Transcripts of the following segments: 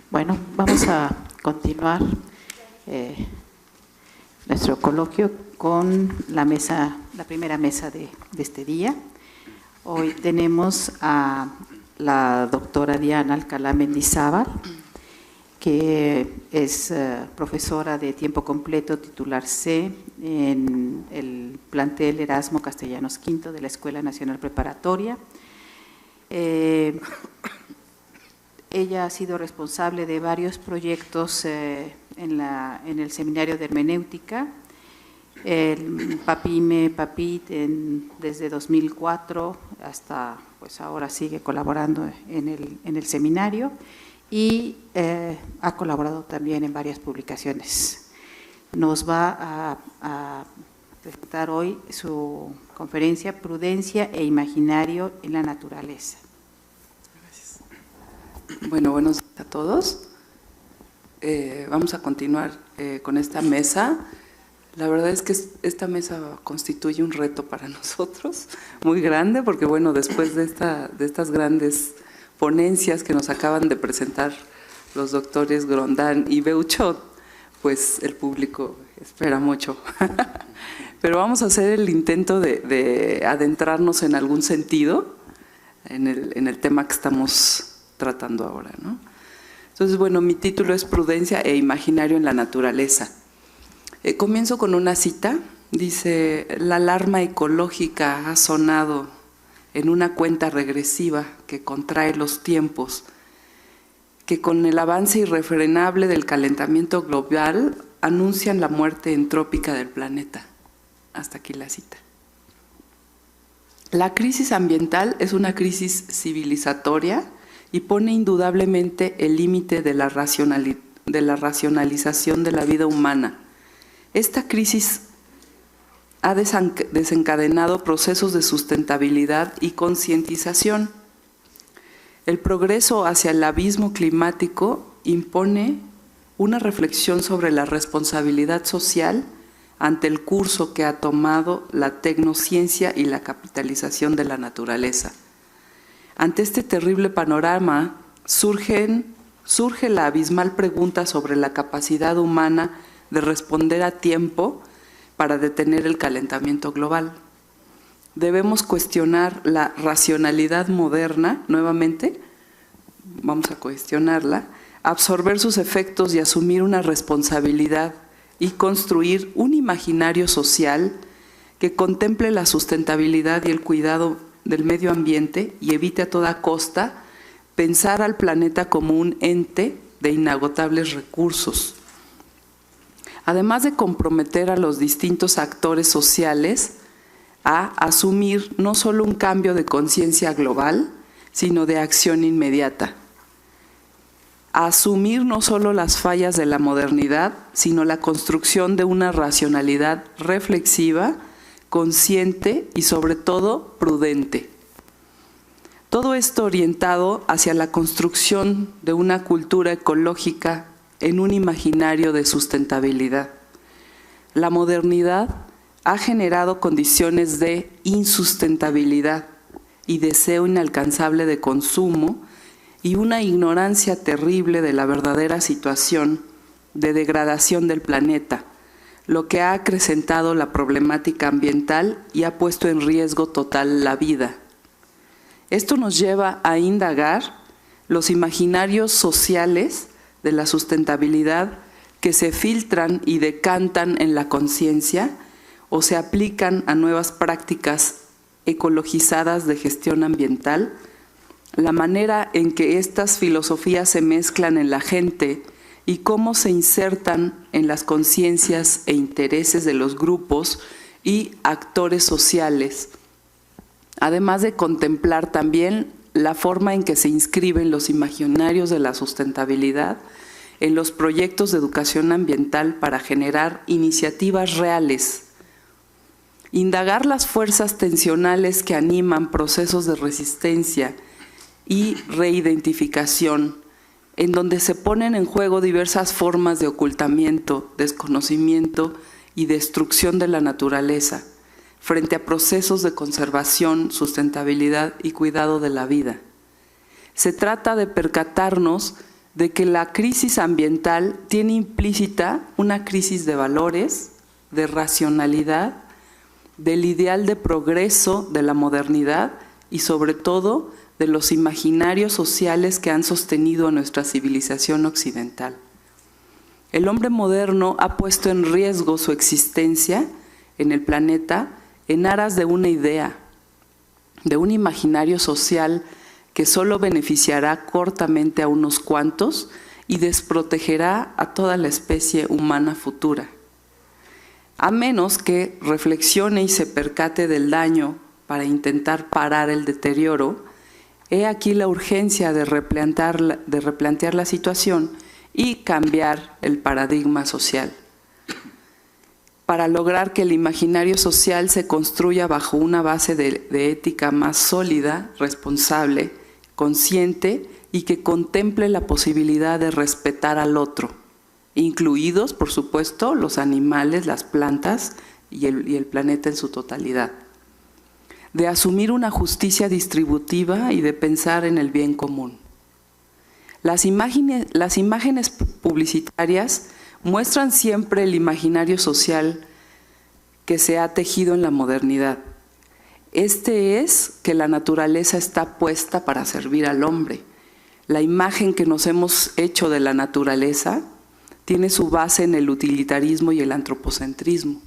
Bueno, vamos a continuar nuestro coloquio con la primera mesa de este día. Hoy tenemos a la doctora Diana Alcalá Mendizábal, que es profesora de tiempo completo, titular C, en el plantel Erasmo Castellanos V de la Escuela Nacional Preparatoria. Ella ha sido responsable de varios proyectos en el Seminario de Hermenéutica, el PAPIT desde 2004 hasta, pues ahora sigue colaborando en el seminario y ha colaborado también en varias publicaciones. Nos va a presentar hoy su conferencia Prudencia e Imaginario en la Naturaleza. Bueno, buenos días a todos. Vamos a continuar con esta mesa. La verdad es que esta mesa constituye un reto para nosotros, muy grande, porque bueno, después de estas grandes ponencias que nos acaban de presentar los doctores Grondán y Beuchot, pues el público espera mucho. Pero vamos a hacer el intento de adentrarnos en algún sentido en el tema que estamos tratando ahora, ¿no? Entonces, bueno, mi título es Prudencia e Imaginario en la Naturaleza. Comienzo con una cita. Dice: la alarma ecológica ha sonado en una cuenta regresiva que contrae los tiempos, que con el avance irrefrenable del calentamiento global anuncian la muerte entrópica del planeta. Hasta aquí la cita. La crisis ambiental es una crisis civilizatoria y pone indudablemente el límite de la racionalización de la vida humana. Esta crisis ha desencadenado procesos de sustentabilidad y concientización. El progreso hacia el abismo climático impone una reflexión sobre la responsabilidad social ante el curso que ha tomado la tecnociencia y la capitalización de la naturaleza. Ante este terrible panorama surge la abismal pregunta sobre la capacidad humana de responder a tiempo para detener el calentamiento global. Debemos cuestionar la racionalidad moderna, nuevamente, vamos a cuestionarla, absorber sus efectos y asumir una responsabilidad y construir un imaginario social que contemple la sustentabilidad y el cuidado del medio ambiente y evite a toda costa pensar al planeta como un ente de inagotables recursos. Además de comprometer a los distintos actores sociales a asumir no solo un cambio de conciencia global, sino de acción inmediata. A asumir no solo las fallas de la modernidad, sino la construcción de una racionalidad reflexiva, consciente y sobre todo prudente. Todo esto orientado hacia la construcción de una cultura ecológica en un imaginario de sustentabilidad. La modernidad ha generado condiciones de insustentabilidad y deseo inalcanzable de consumo y una ignorancia terrible de la verdadera situación de degradación del planeta, lo que ha acrecentado la problemática ambiental y ha puesto en riesgo total la vida. Esto nos lleva a indagar los imaginarios sociales de la sustentabilidad que se filtran y decantan en la conciencia o se aplican a nuevas prácticas ecologizadas de gestión ambiental, la manera en que estas filosofías se mezclan en la gente y cómo se insertan en las conciencias e intereses de los grupos y actores sociales, además de contemplar también la forma en que se inscriben los imaginarios de la sustentabilidad en los proyectos de educación ambiental para generar iniciativas reales. Indagar las fuerzas tensionales que animan procesos de resistencia y reidentificación, en donde se ponen en juego diversas formas de ocultamiento, desconocimiento y destrucción de la naturaleza, frente a procesos de conservación, sustentabilidad y cuidado de la vida. Se trata de percatarnos de que la crisis ambiental tiene implícita una crisis de valores, de racionalidad, del ideal de progreso de la modernidad y sobre todo de los imaginarios sociales que han sostenido a nuestra civilización occidental. El hombre moderno ha puesto en riesgo su existencia en el planeta en aras de una idea, de un imaginario social que solo beneficiará cortamente a unos cuantos y desprotegerá a toda la especie humana futura. A menos que reflexione y se percate del daño para intentar parar el deterioro, he aquí la urgencia de replantear la situación y cambiar el paradigma social. Para lograr que el imaginario social se construya bajo una base de ética más sólida, responsable, consciente y que contemple la posibilidad de respetar al otro, incluidos, por supuesto, los animales, las plantas y el planeta en su totalidad. De asumir una justicia distributiva y de pensar en el bien común. Las imágenes publicitarias muestran siempre el imaginario social que se ha tejido en la modernidad. Este es que la naturaleza está puesta para servir al hombre. La imagen que nos hemos hecho de la naturaleza tiene su base en el utilitarismo y el antropocentrismo.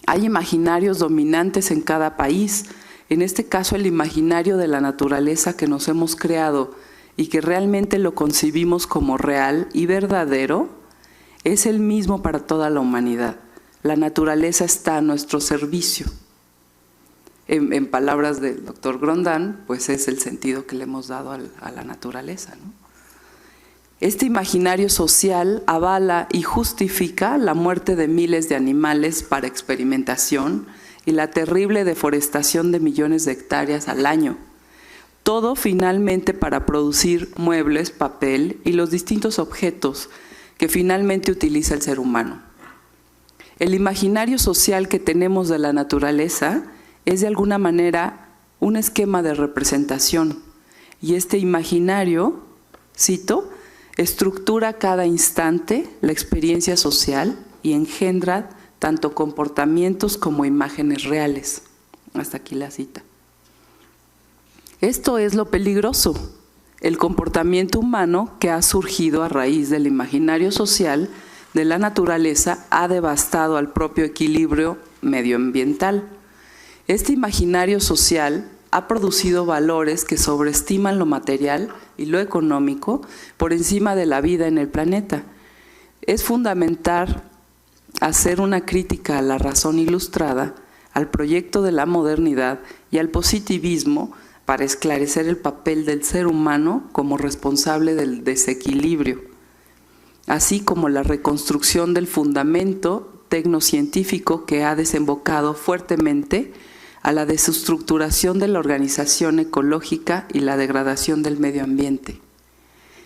Hay imaginarios dominantes en cada país, en este caso el imaginario de la naturaleza que nos hemos creado y que realmente lo concibimos como real y verdadero, es el mismo para toda la humanidad. La naturaleza está a nuestro servicio. En palabras del doctor Grondin, pues es el sentido que le hemos dado a la naturaleza, ¿no? Este imaginario social avala y justifica la muerte de miles de animales para experimentación y la terrible deforestación de millones de hectáreas al año. Todo finalmente para producir muebles, papel y los distintos objetos que finalmente utiliza el ser humano. El imaginario social que tenemos de la naturaleza es de alguna manera un esquema de representación y este imaginario, cito, estructura cada instante la experiencia social y engendra tanto comportamientos como imágenes reales. Hasta aquí la cita. Esto es lo peligroso, el comportamiento humano que ha surgido a raíz del imaginario social de la naturaleza ha devastado al propio equilibrio medioambiental. Este imaginario social ha producido valores que sobreestiman lo material y lo económico por encima de la vida en el planeta. Es fundamental hacer una crítica a la razón ilustrada, al proyecto de la modernidad y al positivismo para esclarecer el papel del ser humano como responsable del desequilibrio, así como la reconstrucción del fundamento tecnocientífico que ha desembocado fuertemente a la desestructuración de la organización ecológica y la degradación del medio ambiente.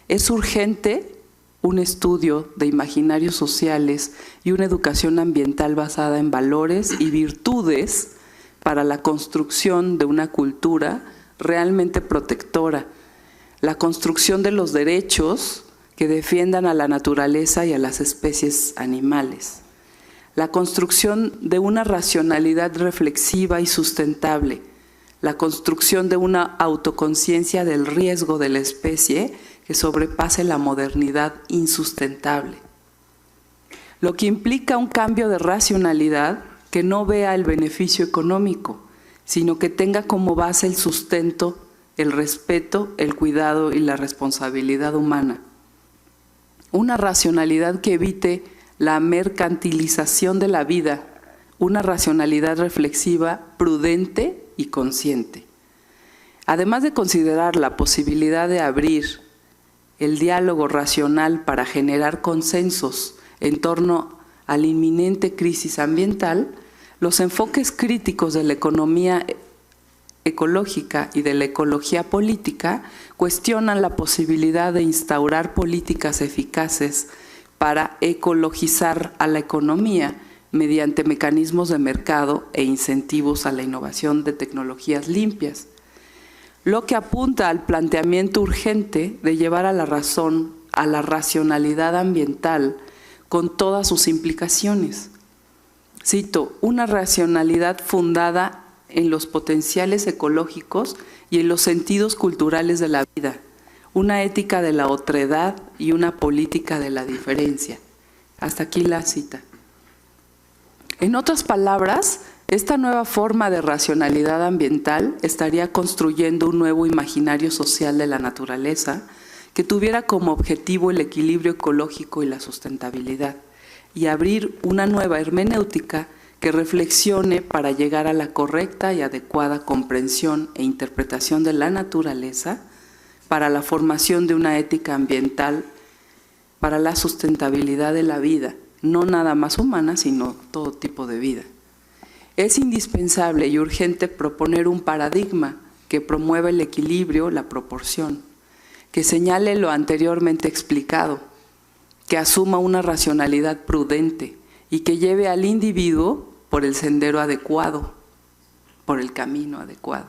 Es urgente un estudio de imaginarios sociales y una educación ambiental basada en valores y virtudes para la construcción de una cultura realmente protectora, la construcción de los derechos que defiendan a la naturaleza y a las especies animales. La construcción de una racionalidad reflexiva y sustentable, la construcción de una autoconciencia del riesgo de la especie que sobrepase la modernidad insustentable. Lo que implica un cambio de racionalidad que no vea el beneficio económico, sino que tenga como base el sustento, el respeto, el cuidado y la responsabilidad humana. Una racionalidad que evite la mercantilización de la vida, una racionalidad reflexiva, prudente y consciente. Además de considerar la posibilidad de abrir el diálogo racional para generar consensos en torno a la inminente crisis ambiental, los enfoques críticos de la economía ecológica y de la ecología política cuestionan la posibilidad de instaurar políticas eficaces para ecologizar a la economía mediante mecanismos de mercado e incentivos a la innovación de tecnologías limpias. lo que apunta al planteamiento urgente de llevar a la razón, a la racionalidad ambiental con todas sus implicaciones. Cito, una racionalidad fundada en los potenciales ecológicos y en los sentidos culturales de la vida, una ética de la otredad y una política de la diferencia. Hasta aquí la cita. En otras palabras, esta nueva forma de racionalidad ambiental estaría construyendo un nuevo imaginario social de la naturaleza que tuviera como objetivo el equilibrio ecológico y la sustentabilidad, y abrir una nueva hermenéutica que reflexione para llegar a la correcta y adecuada comprensión e interpretación de la naturaleza para la formación de una ética ambiental para la sustentabilidad de la vida, no nada más humana, sino todo tipo de vida. Es indispensable y urgente proponer un paradigma que promueva el equilibrio, la proporción, que señale lo anteriormente explicado, que asuma una racionalidad prudente y que lleve al individuo por el sendero adecuado, por el camino adecuado.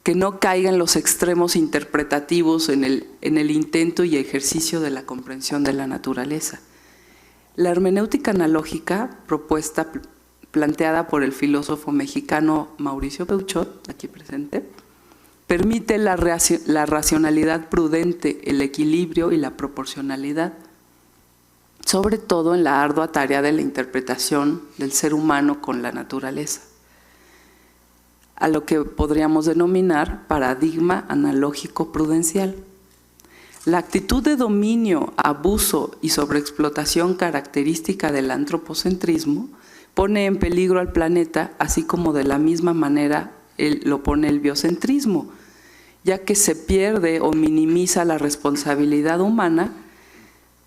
Que no caiga en los extremos interpretativos en el intento y ejercicio de la comprensión de la naturaleza. La hermenéutica analógica planteada por el filósofo mexicano Mauricio Peuchot, aquí presente, permite la racionalidad prudente, el equilibrio y la proporcionalidad, sobre todo en la ardua tarea de la interpretación del ser humano con la naturaleza, a lo que podríamos denominar paradigma analógico prudencial. La actitud de dominio, abuso y sobreexplotación característica del antropocentrismo pone en peligro al planeta, así como de la misma manera lo pone el biocentrismo, ya que se pierde o minimiza la responsabilidad humana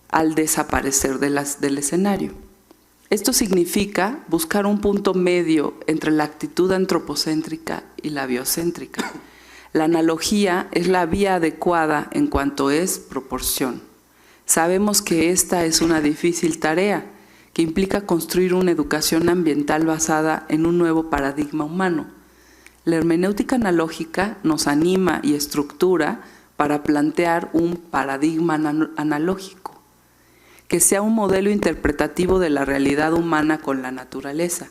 al desaparecer del escenario. Esto significa buscar un punto medio entre la actitud antropocéntrica y la biocéntrica. La analogía es la vía adecuada en cuanto es proporción. Sabemos que esta es una difícil tarea que implica construir una educación ambiental basada en un nuevo paradigma humano. La hermenéutica analógica nos anima y estructura para plantear un paradigma analógico, que sea un modelo interpretativo de la realidad humana con la naturaleza,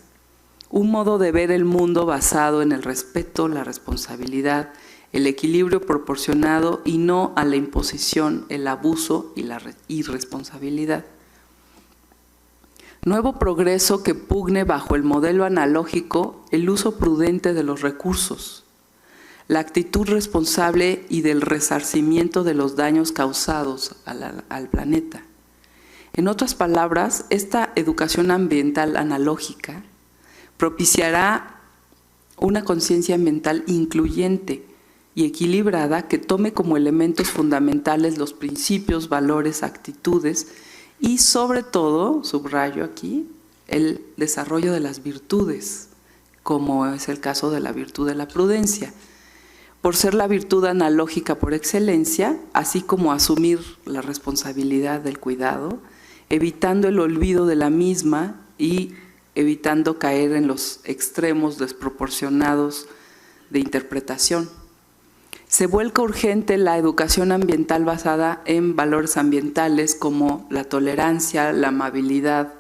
un modo de ver el mundo basado en el respeto, la responsabilidad, el equilibrio proporcionado y no a la imposición, el abuso y la irresponsabilidad. Nuevo progreso que pugne bajo el modelo analógico el uso prudente de los recursos, la actitud responsable y del resarcimiento de los daños causados al planeta. En otras palabras, esta educación ambiental analógica propiciará una conciencia ambiental incluyente y equilibrada que tome como elementos fundamentales los principios, valores, actitudes y sobre todo, subrayo aquí, el desarrollo de las virtudes, como es el caso de la virtud de la prudencia, por ser la virtud analógica por excelencia, así como asumir la responsabilidad del cuidado, evitando el olvido de la misma y evitando caer en los extremos desproporcionados de interpretación. Se vuelca urgente la educación ambiental basada en valores ambientales como la tolerancia, la amabilidad,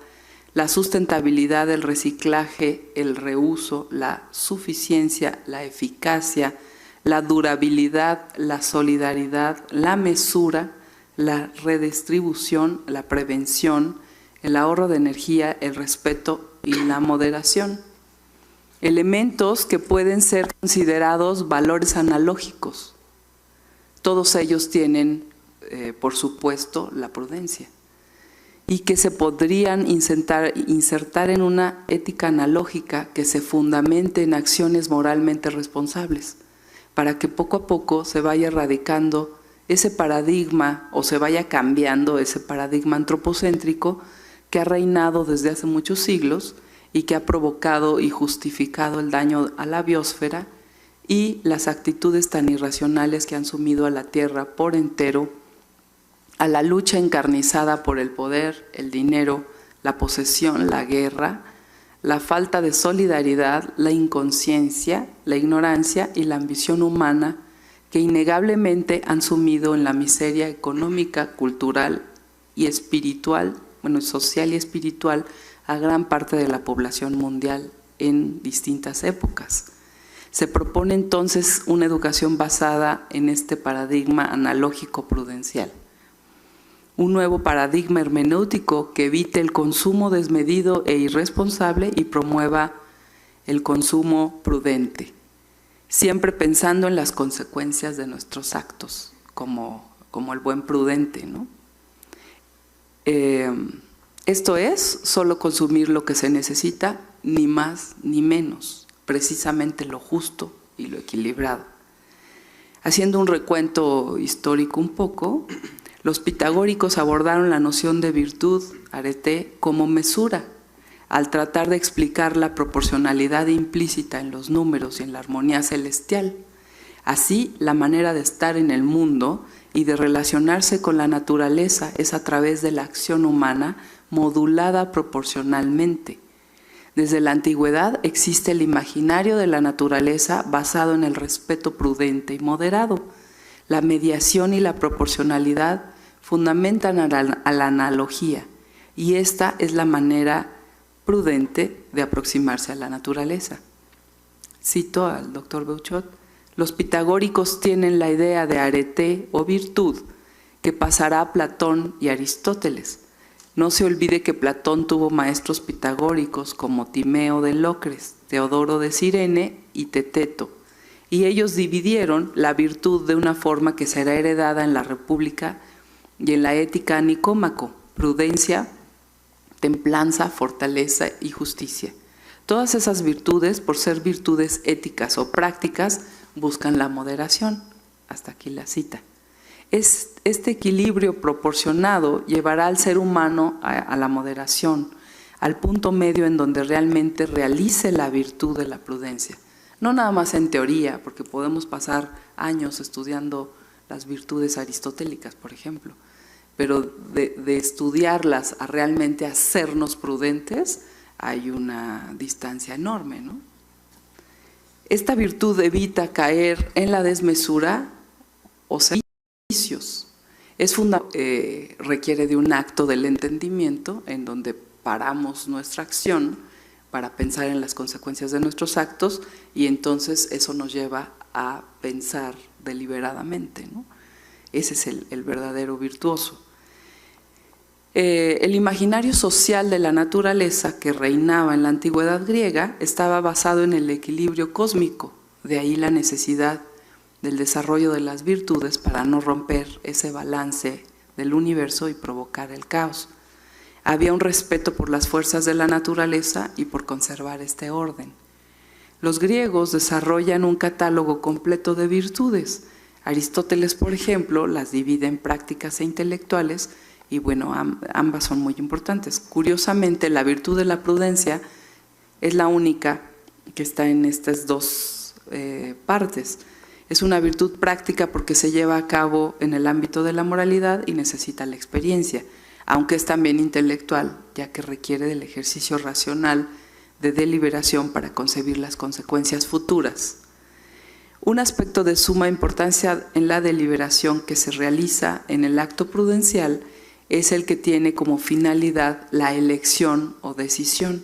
la sustentabilidad, el reciclaje, el reuso, la suficiencia, la eficacia, la durabilidad, la solidaridad, la mesura, la redistribución, la prevención, el ahorro de energía, el respeto y la moderación. Elementos que pueden ser considerados valores analógicos. Todos ellos tienen, por supuesto, la prudencia y que se podrían insertar en una ética analógica que se fundamente en acciones moralmente responsables, para que poco a poco se vaya erradicando ese paradigma o se vaya cambiando ese paradigma antropocéntrico que ha reinado desde hace muchos siglos y que ha provocado y justificado el daño a la biosfera y las actitudes tan irracionales que han sumido a la Tierra por entero a la lucha encarnizada por el poder, el dinero, la posesión, la guerra, la falta de solidaridad, la inconsciencia, la ignorancia y la ambición humana que innegablemente han sumido en la miseria económica, cultural y espiritual, social y espiritual, a gran parte de la población mundial en distintas épocas. Se propone entonces una educación basada en este paradigma analógico prudencial. Un nuevo paradigma hermenéutico que evite el consumo desmedido e irresponsable y promueva el consumo prudente, siempre pensando en las consecuencias de nuestros actos, como el buen prudente, ¿no? Esto es solo consumir lo que se necesita, ni más ni menos, precisamente lo justo y lo equilibrado. Haciendo un recuento histórico un poco, los pitagóricos abordaron la noción de virtud, arete, como mesura, al tratar de explicar la proporcionalidad implícita en los números y en la armonía celestial. Así, la manera de estar en el mundo y de relacionarse con la naturaleza es a través de la acción humana modulada proporcionalmente. Desde la antigüedad existe el imaginario de la naturaleza basado en el respeto prudente y moderado. La mediación y la proporcionalidad fundamentan a la analogía, y esta es la manera prudente de aproximarse a la naturaleza. Cito al doctor Beuchot: los pitagóricos tienen la idea de arete o virtud que pasará a Platón y Aristóteles. No se olvide que Platón tuvo maestros pitagóricos como Timeo de Locres, Teodoro de Cirene y Teteto, y ellos dividieron la virtud de una forma que será heredada en la República y en la Ética a Nicómaco: prudencia, templanza, fortaleza y justicia. Todas esas virtudes, por ser virtudes éticas o prácticas, buscan la moderación. Hasta aquí la cita. Este equilibrio proporcionado llevará al ser humano a la moderación, al punto medio en donde realmente realice la virtud de la prudencia. No nada más en teoría, porque podemos pasar años estudiando las virtudes aristotélicas, por ejemplo, pero de estudiarlas a realmente hacernos prudentes hay una distancia enorme, ¿no? Esta virtud evita caer en la desmesura o servicios. Requiere de un acto del entendimiento en donde paramos nuestra acción para pensar en las consecuencias de nuestros actos, y entonces eso nos lleva a pensar deliberadamente, ¿no? Ese es el verdadero virtuoso. El imaginario social de la naturaleza que reinaba en la antigüedad griega estaba basado en el equilibrio cósmico, de ahí la necesidad del desarrollo de las virtudes para no romper ese balance del universo y provocar el caos. Había un respeto por las fuerzas de la naturaleza y por conservar este orden. Los griegos desarrollan un catálogo completo de virtudes. Aristóteles, por ejemplo, las divide en prácticas e intelectuales, y bueno, ambas son muy importantes. Curiosamente, la virtud de la prudencia es la única que está en estas dos partes. Es una virtud práctica porque se lleva a cabo en el ámbito de la moralidad y necesita la experiencia, aunque es también intelectual, ya que requiere del ejercicio racional de deliberación para concebir las consecuencias futuras. Un aspecto de suma importancia en la deliberación que se realiza en el acto prudencial es el que tiene como finalidad la elección o decisión.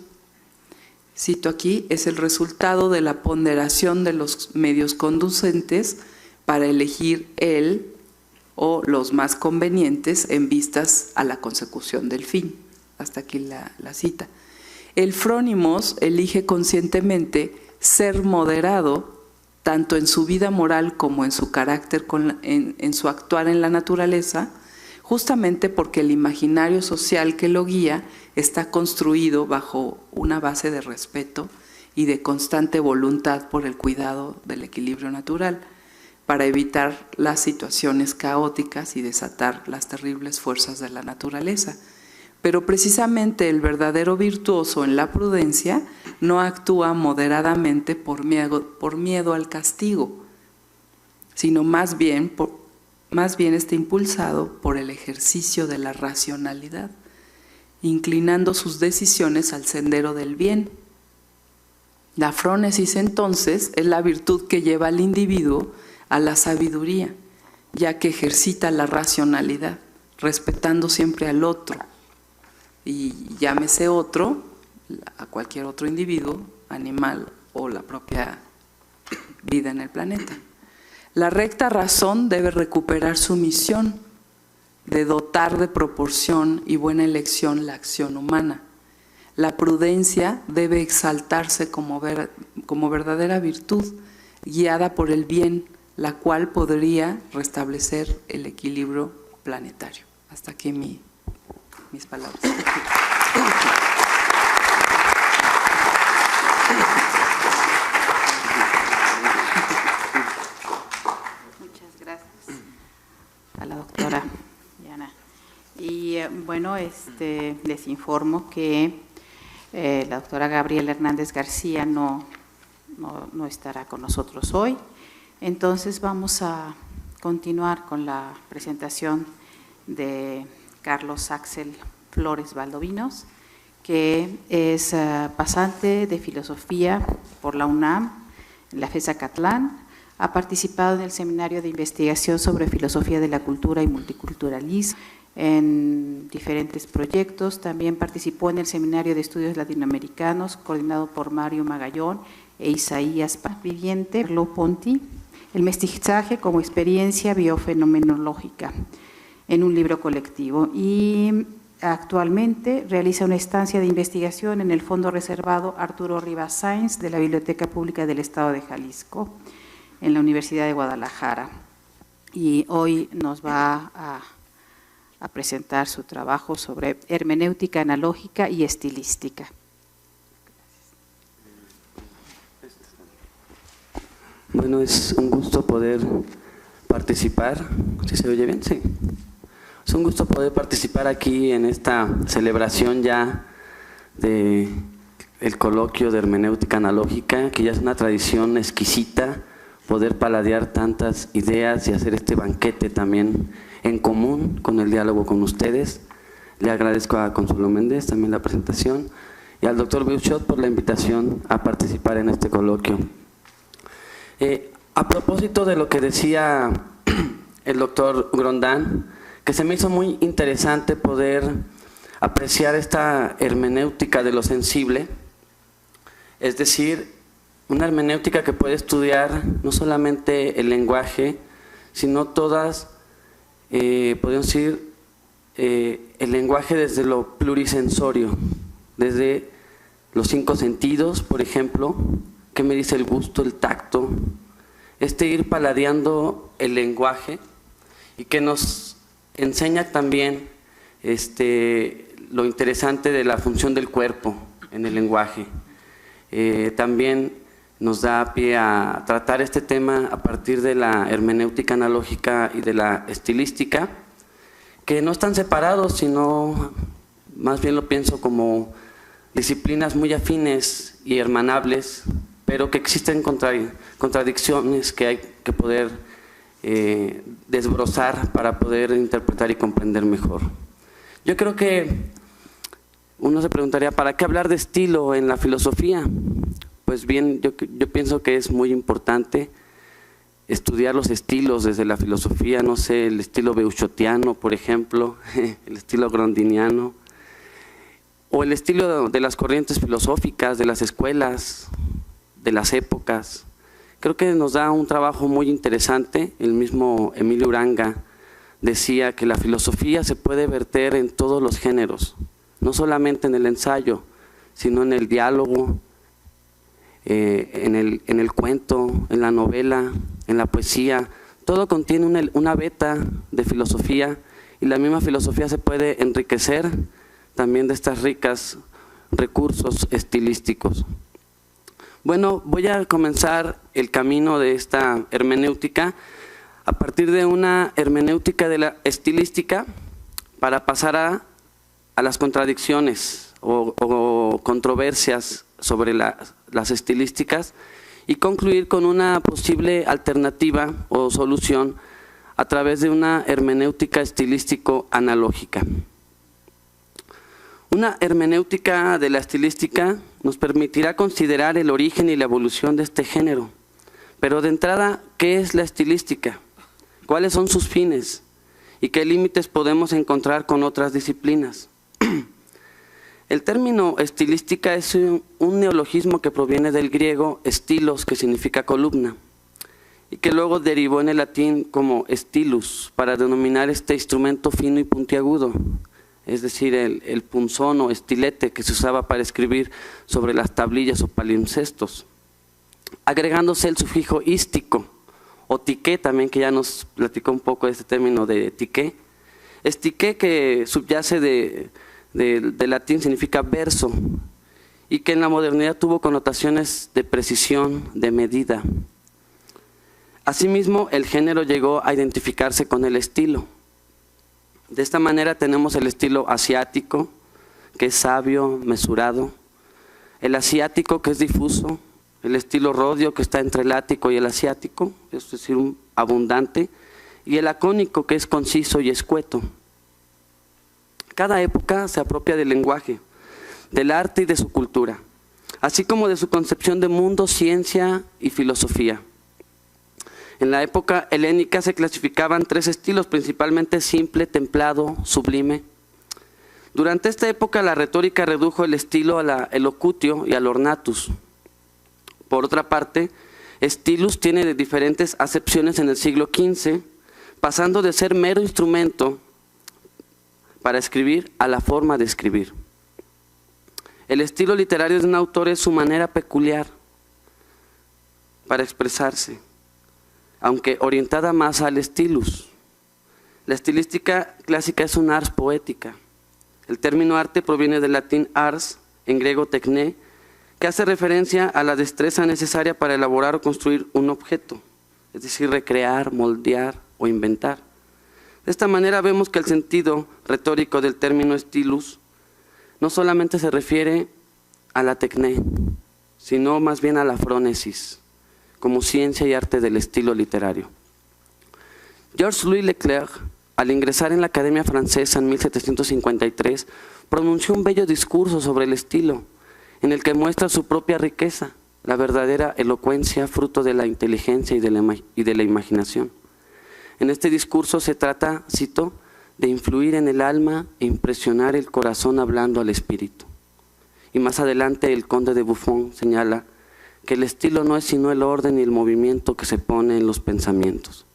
Cito aquí: es el resultado de la ponderación de los medios conducentes para elegir el o los más convenientes en vistas a la consecución del fin. Hasta aquí la cita. El frónimos elige conscientemente ser moderado tanto en su vida moral como en su carácter, en su actuar en la naturaleza, justamente porque el imaginario social que lo guía está construido bajo una base de respeto y de constante voluntad por el cuidado del equilibrio natural, para evitar las situaciones caóticas y desatar las terribles fuerzas de la naturaleza. Pero precisamente el verdadero virtuoso en la prudencia no actúa moderadamente por miedo al castigo, sino más bien está impulsado por el ejercicio de la racionalidad, inclinando sus decisiones al sendero del bien, La frónesis, entonces, es la virtud que lleva al individuo a la sabiduría, ya que ejercita la racionalidad, respetando siempre al otro. Y llámese otro, a cualquier otro individuo, animal o la propia vida en el planeta. La recta razón debe recuperar su misión de dotar de proporción y buena elección la acción humana. La prudencia debe exaltarse como verdadera virtud, guiada por el bien, la cual podría restablecer el equilibrio planetario. Hasta aquí mis palabras. Muchas gracias a la doctora Diana. Y bueno, les informo que la doctora Gabriela Hernández García no estará con nosotros hoy. Entonces vamos a continuar con la presentación de Carlos Axel Flores Valdovinos, que es pasante de filosofía por la UNAM, en la FES Acatlán. Ha participado en el Seminario de Investigación sobre Filosofía de la Cultura y Multiculturalismo en diferentes proyectos. También participó en el Seminario de Estudios Latinoamericanos, coordinado por Mario Magallón e Isaías Viviente, Carlo Ponti, el mestizaje como experiencia biofenomenológica, en un libro colectivo. Y actualmente realiza una estancia de investigación en el Fondo Reservado Arturo Rivas Sáenz de la Biblioteca Pública del Estado de Jalisco, en la Universidad de Guadalajara. Y hoy nos va a presentar su trabajo sobre hermenéutica analógica y estilística. Bueno, es un gusto poder participar. ¿Sí se oye bien? Sí. Es un gusto poder participar aquí en esta celebración ya del coloquio de hermenéutica analógica, que ya es una tradición exquisita, poder paladear tantas ideas y hacer este banquete también en común con el diálogo con ustedes. Le agradezco a Consuelo Méndez también la presentación y al doctor Beuchot por la invitación a participar en este coloquio. A propósito de lo que decía el doctor Grondán, que se me hizo muy interesante poder apreciar esta hermenéutica de lo sensible, es decir, una hermenéutica que puede estudiar no solamente el lenguaje, sino todas, podemos decir, el lenguaje desde lo plurisensorio, desde los 5 sentidos, por ejemplo. ¿Qué me dice el gusto, el tacto? Ir paladeando el lenguaje y que nos enseña también lo interesante de la función del cuerpo en el lenguaje. También nos da pie a tratar este tema a partir de la hermenéutica analógica y de la estilística, que no están separados, sino más bien lo pienso como disciplinas muy afines y hermanables, pero que existen contradicciones que hay que poder desbrozar para poder interpretar y comprender mejor. Yo creo que uno se preguntaría, ¿para qué hablar de estilo en la filosofía? Pues bien, yo pienso que es muy importante estudiar los estilos desde la filosofía, no sé, el estilo beuchotiano, por ejemplo, el estilo grondiniano, o el estilo de las corrientes filosóficas, de las escuelas, de las épocas. Creo que nos da un trabajo muy interesante. El mismo Emilio Uranga decía que la filosofía se puede verter en todos los géneros, no solamente en el ensayo, sino en el diálogo, en el cuento, en la novela, en la poesía. Todo contiene una veta de filosofía, y la misma filosofía se puede enriquecer también de estos ricos recursos estilísticos. Bueno, voy a comenzar el camino de esta hermenéutica a partir de una hermenéutica de la estilística para pasar a las contradicciones o controversias sobre las estilísticas y concluir con una posible alternativa o solución a través de una hermenéutica estilístico-analógica. Una hermenéutica de la estilística nos permitirá considerar el origen y la evolución de este género. Pero de entrada, ¿qué es la estilística? ¿Cuáles son sus fines? ¿Y qué límites podemos encontrar con otras disciplinas? El término estilística es un neologismo que proviene del griego estilos, que significa columna, y que luego derivó en el latín como stilus, para denominar este instrumento fino y puntiagudo, es decir, el punzón o estilete que se usaba para escribir sobre las tablillas o palimpsestos, agregándose el sufijo ístico, o tiqué también, que ya nos platicó un poco de este término de tiqué. Estiqué, que subyace de latín, significa verso, y que en la modernidad tuvo connotaciones de precisión, de medida. Asimismo, el género llegó a identificarse con el estilo. De esta manera tenemos el estilo asiático, que es sabio, mesurado; el asiático, que es difuso; el estilo rodio, que está entre el ático y el asiático, es decir, abundante; y el lacónico, que es conciso y escueto. Cada época se apropia del lenguaje, del arte y de su cultura, así como de su concepción de mundo, ciencia y filosofía. En la época helénica se clasificaban 3 estilos, principalmente simple, templado, sublime. Durante esta época la retórica redujo el estilo a la elocutio y al ornatus. Por otra parte, stilus tiene diferentes acepciones en el siglo XV, pasando de ser mero instrumento para escribir a la forma de escribir. El estilo literario de un autor es su manera peculiar para expresarse, aunque orientada más al stilus. La estilística clásica es un ars poética. El término arte proviene del latín ars, en griego tekné, que hace referencia a la destreza necesaria para elaborar o construir un objeto, es decir, recrear, moldear o inventar. De esta manera vemos que el sentido retórico del término stilus no solamente se refiere a la tekné, sino más bien a la frónesis, como ciencia y arte del estilo literario. Georges-Louis Leclerc, al ingresar en la Academia Francesa en 1753, pronunció un bello discurso sobre el estilo, en el que muestra su propia riqueza, la verdadera elocuencia, fruto de la inteligencia y de la imaginación. En este discurso se trata, cito, de influir en el alma e impresionar el corazón hablando al espíritu. Y más adelante el conde de Buffon señala que el estilo no es sino el orden y el movimiento que se pone en los pensamientos.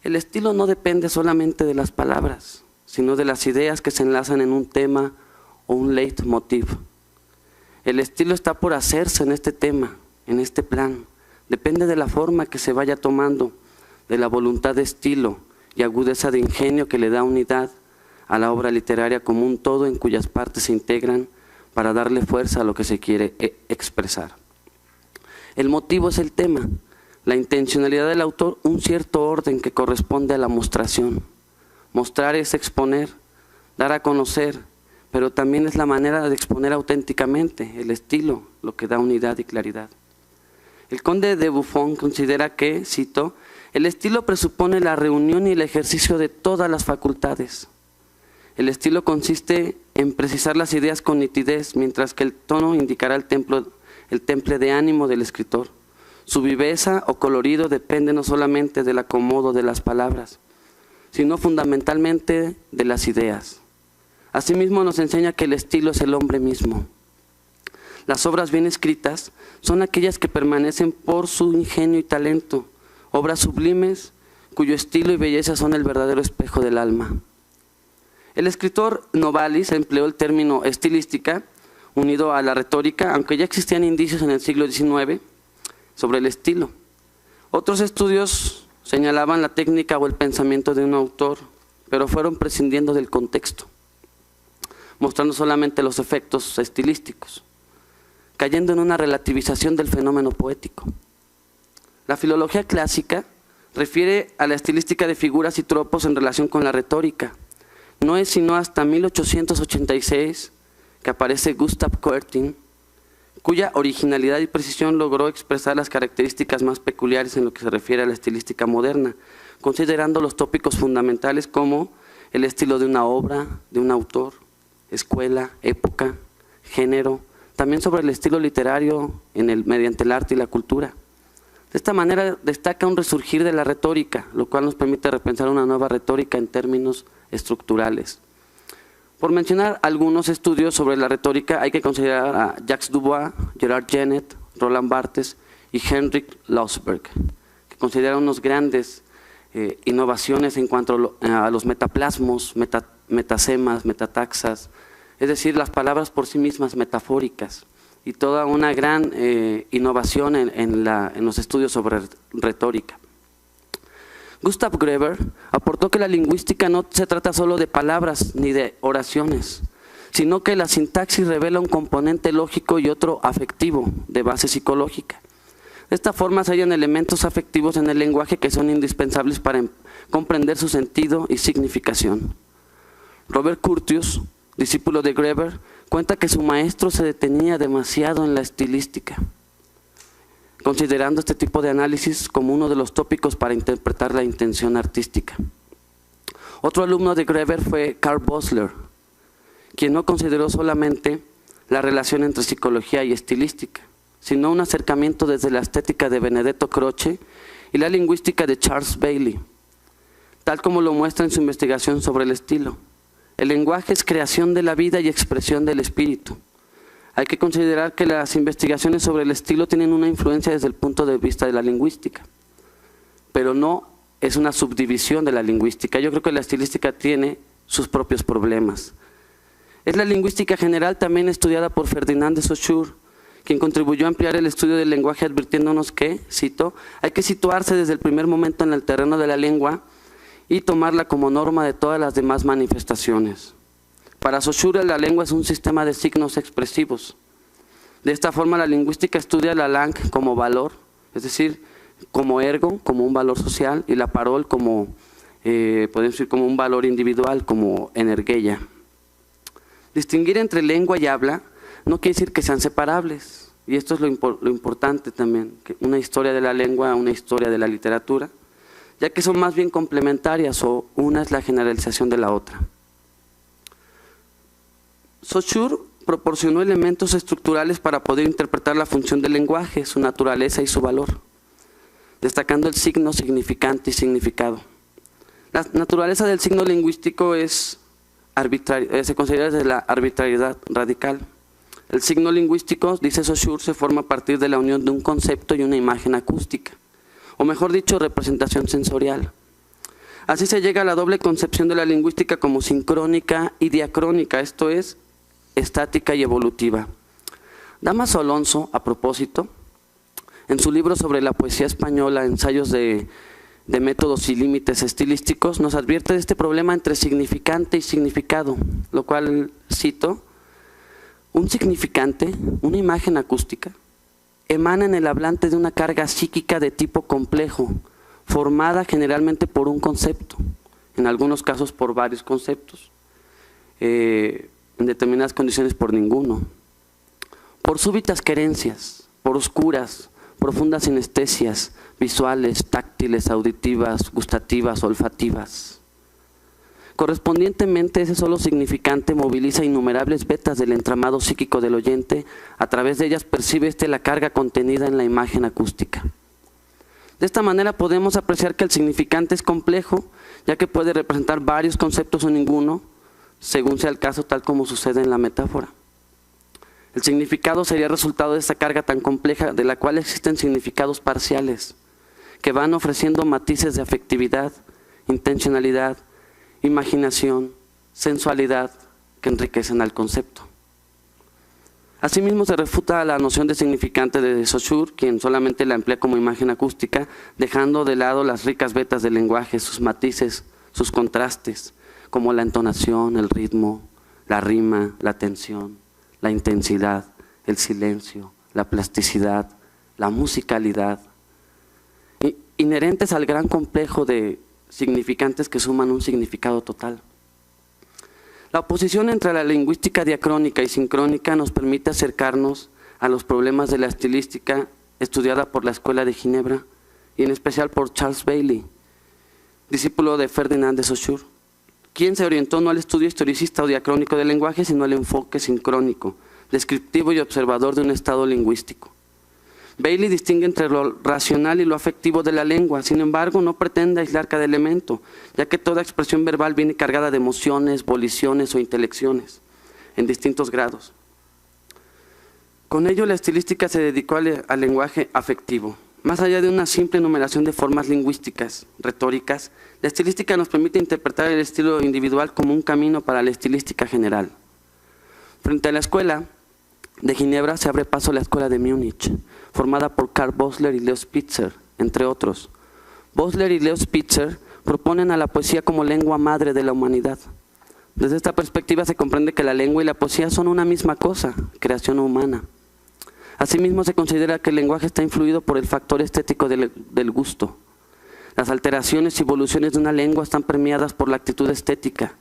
El estilo no depende solamente de las palabras, sino de las ideas que se enlazan en un tema o un leitmotiv. El estilo está por hacerse en este tema, en este plan. Depende de la forma que se vaya tomando, de la voluntad de estilo y agudeza de ingenio que le da unidad a la obra literaria como un todo en cuyas partes se integran para darle fuerza a lo que se quiere expresar. El motivo es el tema, la intencionalidad del autor, un cierto orden que corresponde a la mostración. Mostrar es exponer, dar a conocer, pero también es la manera de exponer auténticamente, el estilo, lo que da unidad y claridad. El conde de Buffon considera que, cito, el estilo presupone la reunión y el ejercicio de todas las facultades. El estilo consiste en precisar las ideas con nitidez, mientras que el tono indicará el temple de ánimo del escritor. Su viveza o colorido depende no solamente del acomodo de las palabras, sino fundamentalmente de las ideas. Asimismo nos enseña que el estilo es el hombre mismo. Las obras bien escritas son aquellas que permanecen por su ingenio y talento, obras sublimes cuyo estilo y belleza son el verdadero espejo del alma. El escritor Novalis empleó el término estilística unido a la retórica, aunque ya existían indicios en el siglo XIX sobre el estilo. Otros estudios señalaban la técnica o el pensamiento de un autor, pero fueron prescindiendo del contexto, mostrando solamente los efectos estilísticos, cayendo en una relativización del fenómeno poético. La filología clásica refiere a la estilística de figuras y tropos en relación con la retórica. No es sino hasta 1886 que aparece Gustav Koertin, cuya originalidad y precisión logró expresar las características más peculiares en lo que se refiere a la estilística moderna, considerando los tópicos fundamentales como el estilo de una obra, de un autor, escuela, época, género, también sobre el estilo literario mediante el arte y la cultura. De esta manera destaca un resurgir de la retórica, lo cual nos permite repensar una nueva retórica en términos estructurales. Por mencionar algunos estudios sobre la retórica, hay que considerar a Jacques Dubois, Gerard Genette, Roland Barthes y Heinrich Lausberg, que consideran unos grandes innovaciones en cuanto a los metaplasmos, metasemas, metataxas, es decir, las palabras por sí mismas metafóricas, y toda una gran innovación en los estudios sobre retórica. Gustav Greber aportó que la lingüística no se trata solo de palabras ni de oraciones, sino que la sintaxis revela un componente lógico y otro afectivo de base psicológica. De esta forma se hallan elementos afectivos en el lenguaje que son indispensables para comprender su sentido y significación. Robert Curtius, discípulo de Greber, cuenta que su maestro se detenía demasiado en la estilística, considerando este tipo de análisis como uno de los tópicos para interpretar la intención artística. Otro alumno de Greber fue Karl Bosler, quien no consideró solamente la relación entre psicología y estilística, sino un acercamiento desde la estética de Benedetto Croce y la lingüística de Charles Bailey, tal como lo muestra en su investigación sobre el estilo. El lenguaje es creación de la vida y expresión del espíritu. Hay que considerar que las investigaciones sobre el estilo tienen una influencia desde el punto de vista de la lingüística, pero no es una subdivisión de la lingüística. Yo creo que la estilística tiene sus propios problemas. Es la lingüística general también estudiada por Ferdinand de Saussure, quien contribuyó a ampliar el estudio del lenguaje advirtiéndonos que, cito, hay que situarse desde el primer momento en el terreno de la lengua y tomarla como norma de todas las demás manifestaciones. Para Saussure, la lengua es un sistema de signos expresivos. De esta forma, la lingüística estudia la langue como valor, es decir, como ergo, como un valor social, y la parole como, podemos decir, como un valor individual, como energeia. Distinguir entre lengua y habla no quiere decir que sean separables, y esto es lo importante también, que una historia de la lengua, una historia de la literatura, ya que son más bien complementarias o una es la generalización de la otra. Saussure proporcionó elementos estructurales para poder interpretar la función del lenguaje, su naturaleza y su valor, destacando el signo, significante y significado. La naturaleza del signo lingüístico se considera desde la arbitrariedad radical. El signo lingüístico, dice Saussure, se forma a partir de la unión de un concepto y una imagen acústica, o mejor dicho, representación sensorial. Así se llega a la doble concepción de la lingüística como sincrónica y diacrónica, esto es, estática y evolutiva. Dámaso Alonso, a propósito, en su libro sobre la poesía española, Ensayos de métodos y límites estilísticos, nos advierte de este problema entre significante y significado, lo cual cito: un significante, una imagen acústica, emana en el hablante de una carga psíquica de tipo complejo, formada generalmente por un concepto, en algunos casos por varios conceptos, en determinadas condiciones por ninguno, por súbitas querencias, por oscuras, profundas sinestesias visuales, táctiles, auditivas, gustativas, olfativas. Correspondientemente, ese solo significante moviliza innumerables vetas del entramado psíquico del oyente, a través de ellas percibe la carga contenida en la imagen acústica. De esta manera podemos apreciar que el significante es complejo, ya que puede representar varios conceptos o ninguno, según sea el caso, tal como sucede en la metáfora. El significado sería resultado de esta carga tan compleja, de la cual existen significados parciales, que van ofreciendo matices de afectividad, intencionalidad, imaginación, sensualidad, que enriquecen al concepto. Asimismo, se refuta la noción de significante de Saussure, quien solamente la emplea como imagen acústica, dejando de lado las ricas vetas del lenguaje, sus matices, sus contrastes, como la entonación, el ritmo, la rima, la tensión, la intensidad, el silencio, la plasticidad, la musicalidad, inherentes al gran complejo de significantes que suman un significado total. La oposición entre la lingüística diacrónica y sincrónica nos permite acercarnos a los problemas de la estilística estudiada por la Escuela de Ginebra y en especial por Charles Bailey, discípulo de Ferdinand de Saussure, quien se orientó no al estudio historicista o diacrónico del lenguaje, sino al enfoque sincrónico, descriptivo y observador de un estado lingüístico. Bailey distingue entre lo racional y lo afectivo de la lengua, sin embargo no pretende aislar cada elemento, ya que toda expresión verbal viene cargada de emociones, voliciones o intelecciones, en distintos grados. Con ello la estilística se dedicó al lenguaje afectivo. Más allá de una simple enumeración de formas lingüísticas, retóricas, la estilística nos permite interpretar el estilo individual como un camino para la estilística general. Frente a la escuela de Ginebra se abre paso la escuela de Múnich, formada por Karl Bosler y Leo Spitzer, entre otros. Bosler y Leo Spitzer proponen a la poesía como lengua madre de la humanidad. Desde esta perspectiva se comprende que la lengua y la poesía son una misma cosa, creación humana. Asimismo, se considera que el lenguaje está influido por el factor estético del gusto. Las alteraciones y evoluciones de una lengua están permeadas por la actitud estética.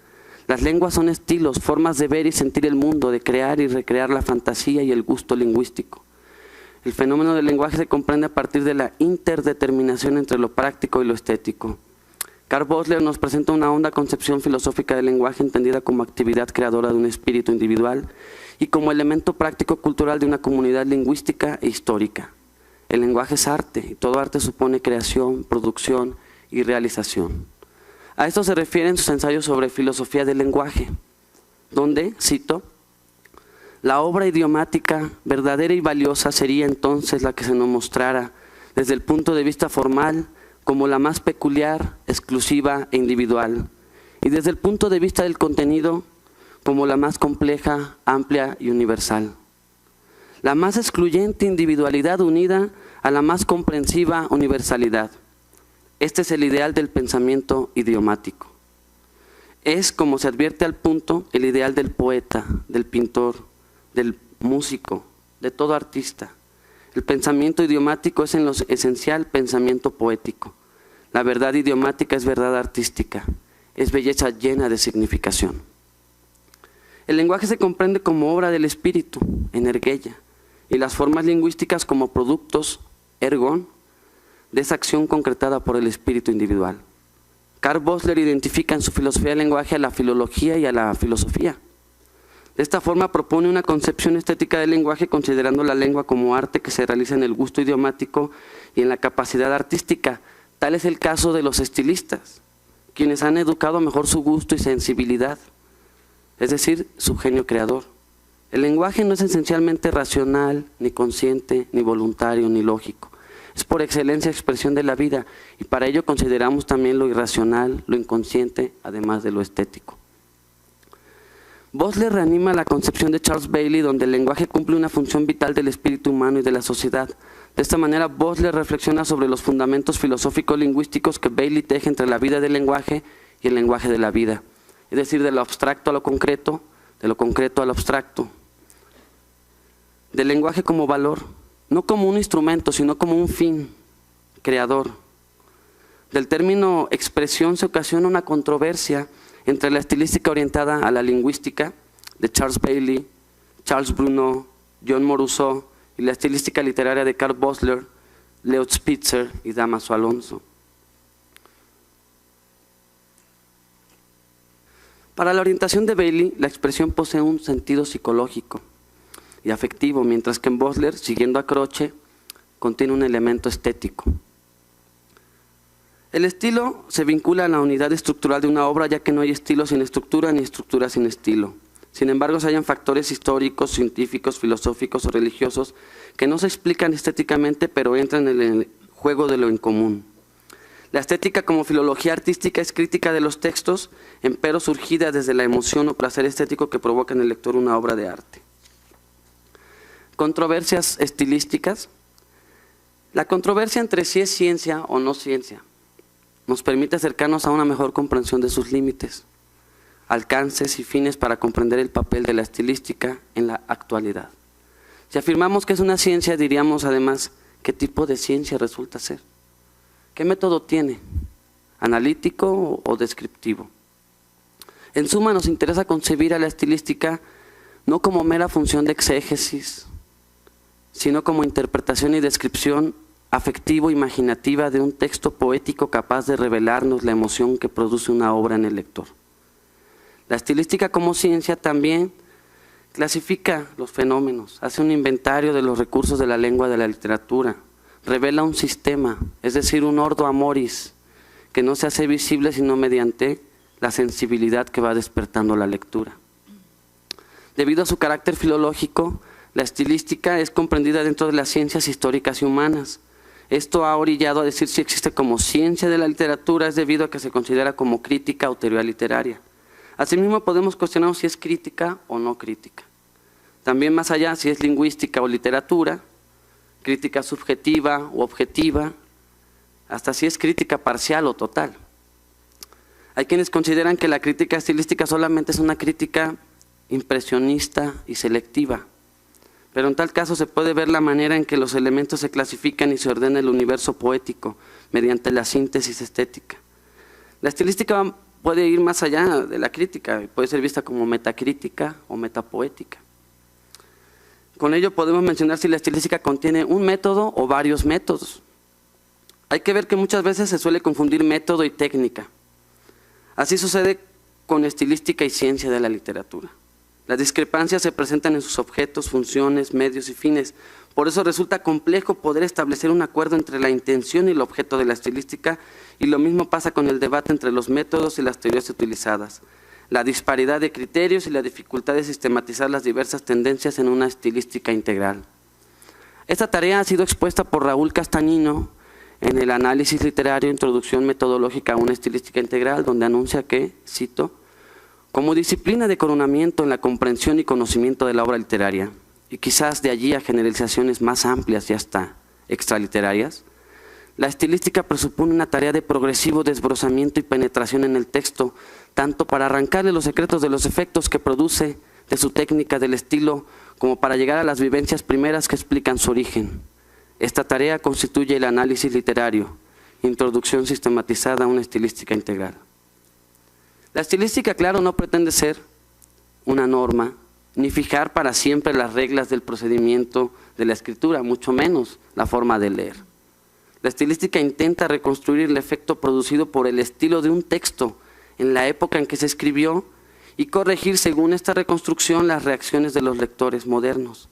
Las lenguas son estilos, formas de ver y sentir el mundo, de crear y recrear la fantasía y el gusto lingüístico. El fenómeno del lenguaje se comprende a partir de la interdeterminación entre lo práctico y lo estético. Karl Bosler nos presenta una honda concepción filosófica del lenguaje entendida como actividad creadora de un espíritu individual y como elemento práctico cultural de una comunidad lingüística e histórica. El lenguaje es arte y todo arte supone creación, producción y realización. A esto se refieren sus ensayos sobre filosofía del lenguaje, donde, cito, la obra idiomática verdadera y valiosa sería entonces la que se nos mostrara desde el punto de vista formal como la más peculiar, exclusiva e individual, y desde el punto de vista del contenido como la más compleja, amplia y universal. La más excluyente individualidad unida a la más comprensiva universalidad. Este es el ideal del pensamiento idiomático. Es, como se advierte al punto, el ideal del poeta, del pintor, del músico, de todo artista. El pensamiento idiomático es en lo esencial pensamiento poético. La verdad idiomática es verdad artística, es belleza llena de significación. El lenguaje se comprende como obra del espíritu, energeia, y las formas lingüísticas como productos, ergon, de esa acción concretada por el espíritu individual. Karl Bosler identifica en su filosofía del lenguaje a la filología y a la filosofía. De esta forma propone una concepción estética del lenguaje considerando la lengua como arte que se realiza en el gusto idiomático y en la capacidad artística. Tal es el caso de los estilistas, quienes han educado mejor su gusto y sensibilidad, es decir, su genio creador. El lenguaje no es esencialmente racional, ni consciente, ni voluntario, ni lógico. Es por excelencia expresión de la vida y para ello consideramos también lo irracional, lo inconsciente, además de lo estético. Bosler reanima la concepción de Charles Bailey donde el lenguaje cumple una función vital del espíritu humano y de la sociedad. De esta manera, Bosler reflexiona sobre los fundamentos filosóficos lingüísticos que Bailey teje entre la vida del lenguaje y el lenguaje de la vida, es decir, de lo abstracto a lo concreto, de lo concreto al abstracto. Del lenguaje como valor, no como un instrumento, sino como un fin creador. Del término expresión se ocasiona una controversia entre la estilística orientada a la lingüística de Charles Bailey, Charles Bruno, John Moruso y la estilística literaria de Karl Bosler, Leo Spitzer y Dámaso Alonso. Para la orientación de Bailey, la expresión posee un sentido psicológico y afectivo, mientras que en Bosler, siguiendo a Croce, contiene un elemento estético. El estilo se vincula a la unidad estructural de una obra, ya que no hay estilo sin estructura ni estructura sin estilo. Sin embargo, se hallan factores históricos, científicos, filosóficos o religiosos que no se explican estéticamente, pero entran en el juego de lo en común. La estética como filología artística es crítica de los textos, empero surgida desde la emoción o placer estético que provoca en el lector una obra de arte. Controversias estilísticas. La controversia entre si es ciencia o no ciencia nos permite acercarnos a una mejor comprensión de sus límites, alcances y fines para comprender el papel de la estilística en la actualidad. Si afirmamos que es una ciencia, diríamos además qué tipo de ciencia resulta ser. ¿Qué método tiene? ¿Analítico o descriptivo? En suma, nos interesa concebir a la estilística no como mera función de exégesis, sino como interpretación y descripción afectivo-imaginativa de un texto poético capaz de revelarnos la emoción que produce una obra en el lector. La estilística como ciencia también clasifica los fenómenos, hace un inventario de los recursos de la lengua, de la literatura, revela un sistema, es decir, un ordo amoris, que no se hace visible sino mediante la sensibilidad que va despertando la lectura. Debido a su carácter filológico, la estilística es comprendida dentro de las ciencias históricas y humanas. Esto ha orillado a decir si existe como ciencia de la literatura es debido a que se considera como crítica o teoría literaria. Asimismo, podemos cuestionar si es crítica o no crítica. También más allá, si es lingüística o literatura, crítica subjetiva o objetiva, hasta si es crítica parcial o total. Hay quienes consideran que la crítica estilística solamente es una crítica impresionista y selectiva, pero en tal caso se puede ver la manera en que los elementos se clasifican y se ordena el universo poético mediante la síntesis estética. La estilística puede ir más allá de la crítica, puede ser vista como metacrítica o metapoética. Con ello podemos mencionar si la estilística contiene un método o varios métodos. Hay que ver que muchas veces se suele confundir método y técnica. Así sucede con estilística y ciencia de la literatura. Las discrepancias se presentan en sus objetos, funciones, medios y fines. Por eso resulta complejo poder establecer un acuerdo entre la intención y el objeto de la estilística, y lo mismo pasa con el debate entre los métodos y las teorías utilizadas, la disparidad de criterios y la dificultad de sistematizar las diversas tendencias en una estilística integral. Esta tarea ha sido expuesta por Raúl Castañino en el análisis literario, introducción metodológica a una estilística integral, donde anuncia que, cito, como disciplina de coronamiento en la comprensión y conocimiento de la obra literaria, y quizás de allí a generalizaciones más amplias y hasta extraliterarias, la estilística presupone una tarea de progresivo desbrozamiento y penetración en el texto, tanto para arrancarle los secretos de los efectos que produce, de su técnica, del estilo, como para llegar a las vivencias primeras que explican su origen. Esta tarea constituye el análisis literario, introducción sistematizada a una estilística integral. La estilística, claro, no pretende ser una norma, ni fijar para siempre las reglas del procedimiento de la escritura, mucho menos la forma de leer. La estilística intenta reconstruir el efecto producido por el estilo de un texto en la época en que se escribió y corregir según esta reconstrucción las reacciones de los lectores modernos.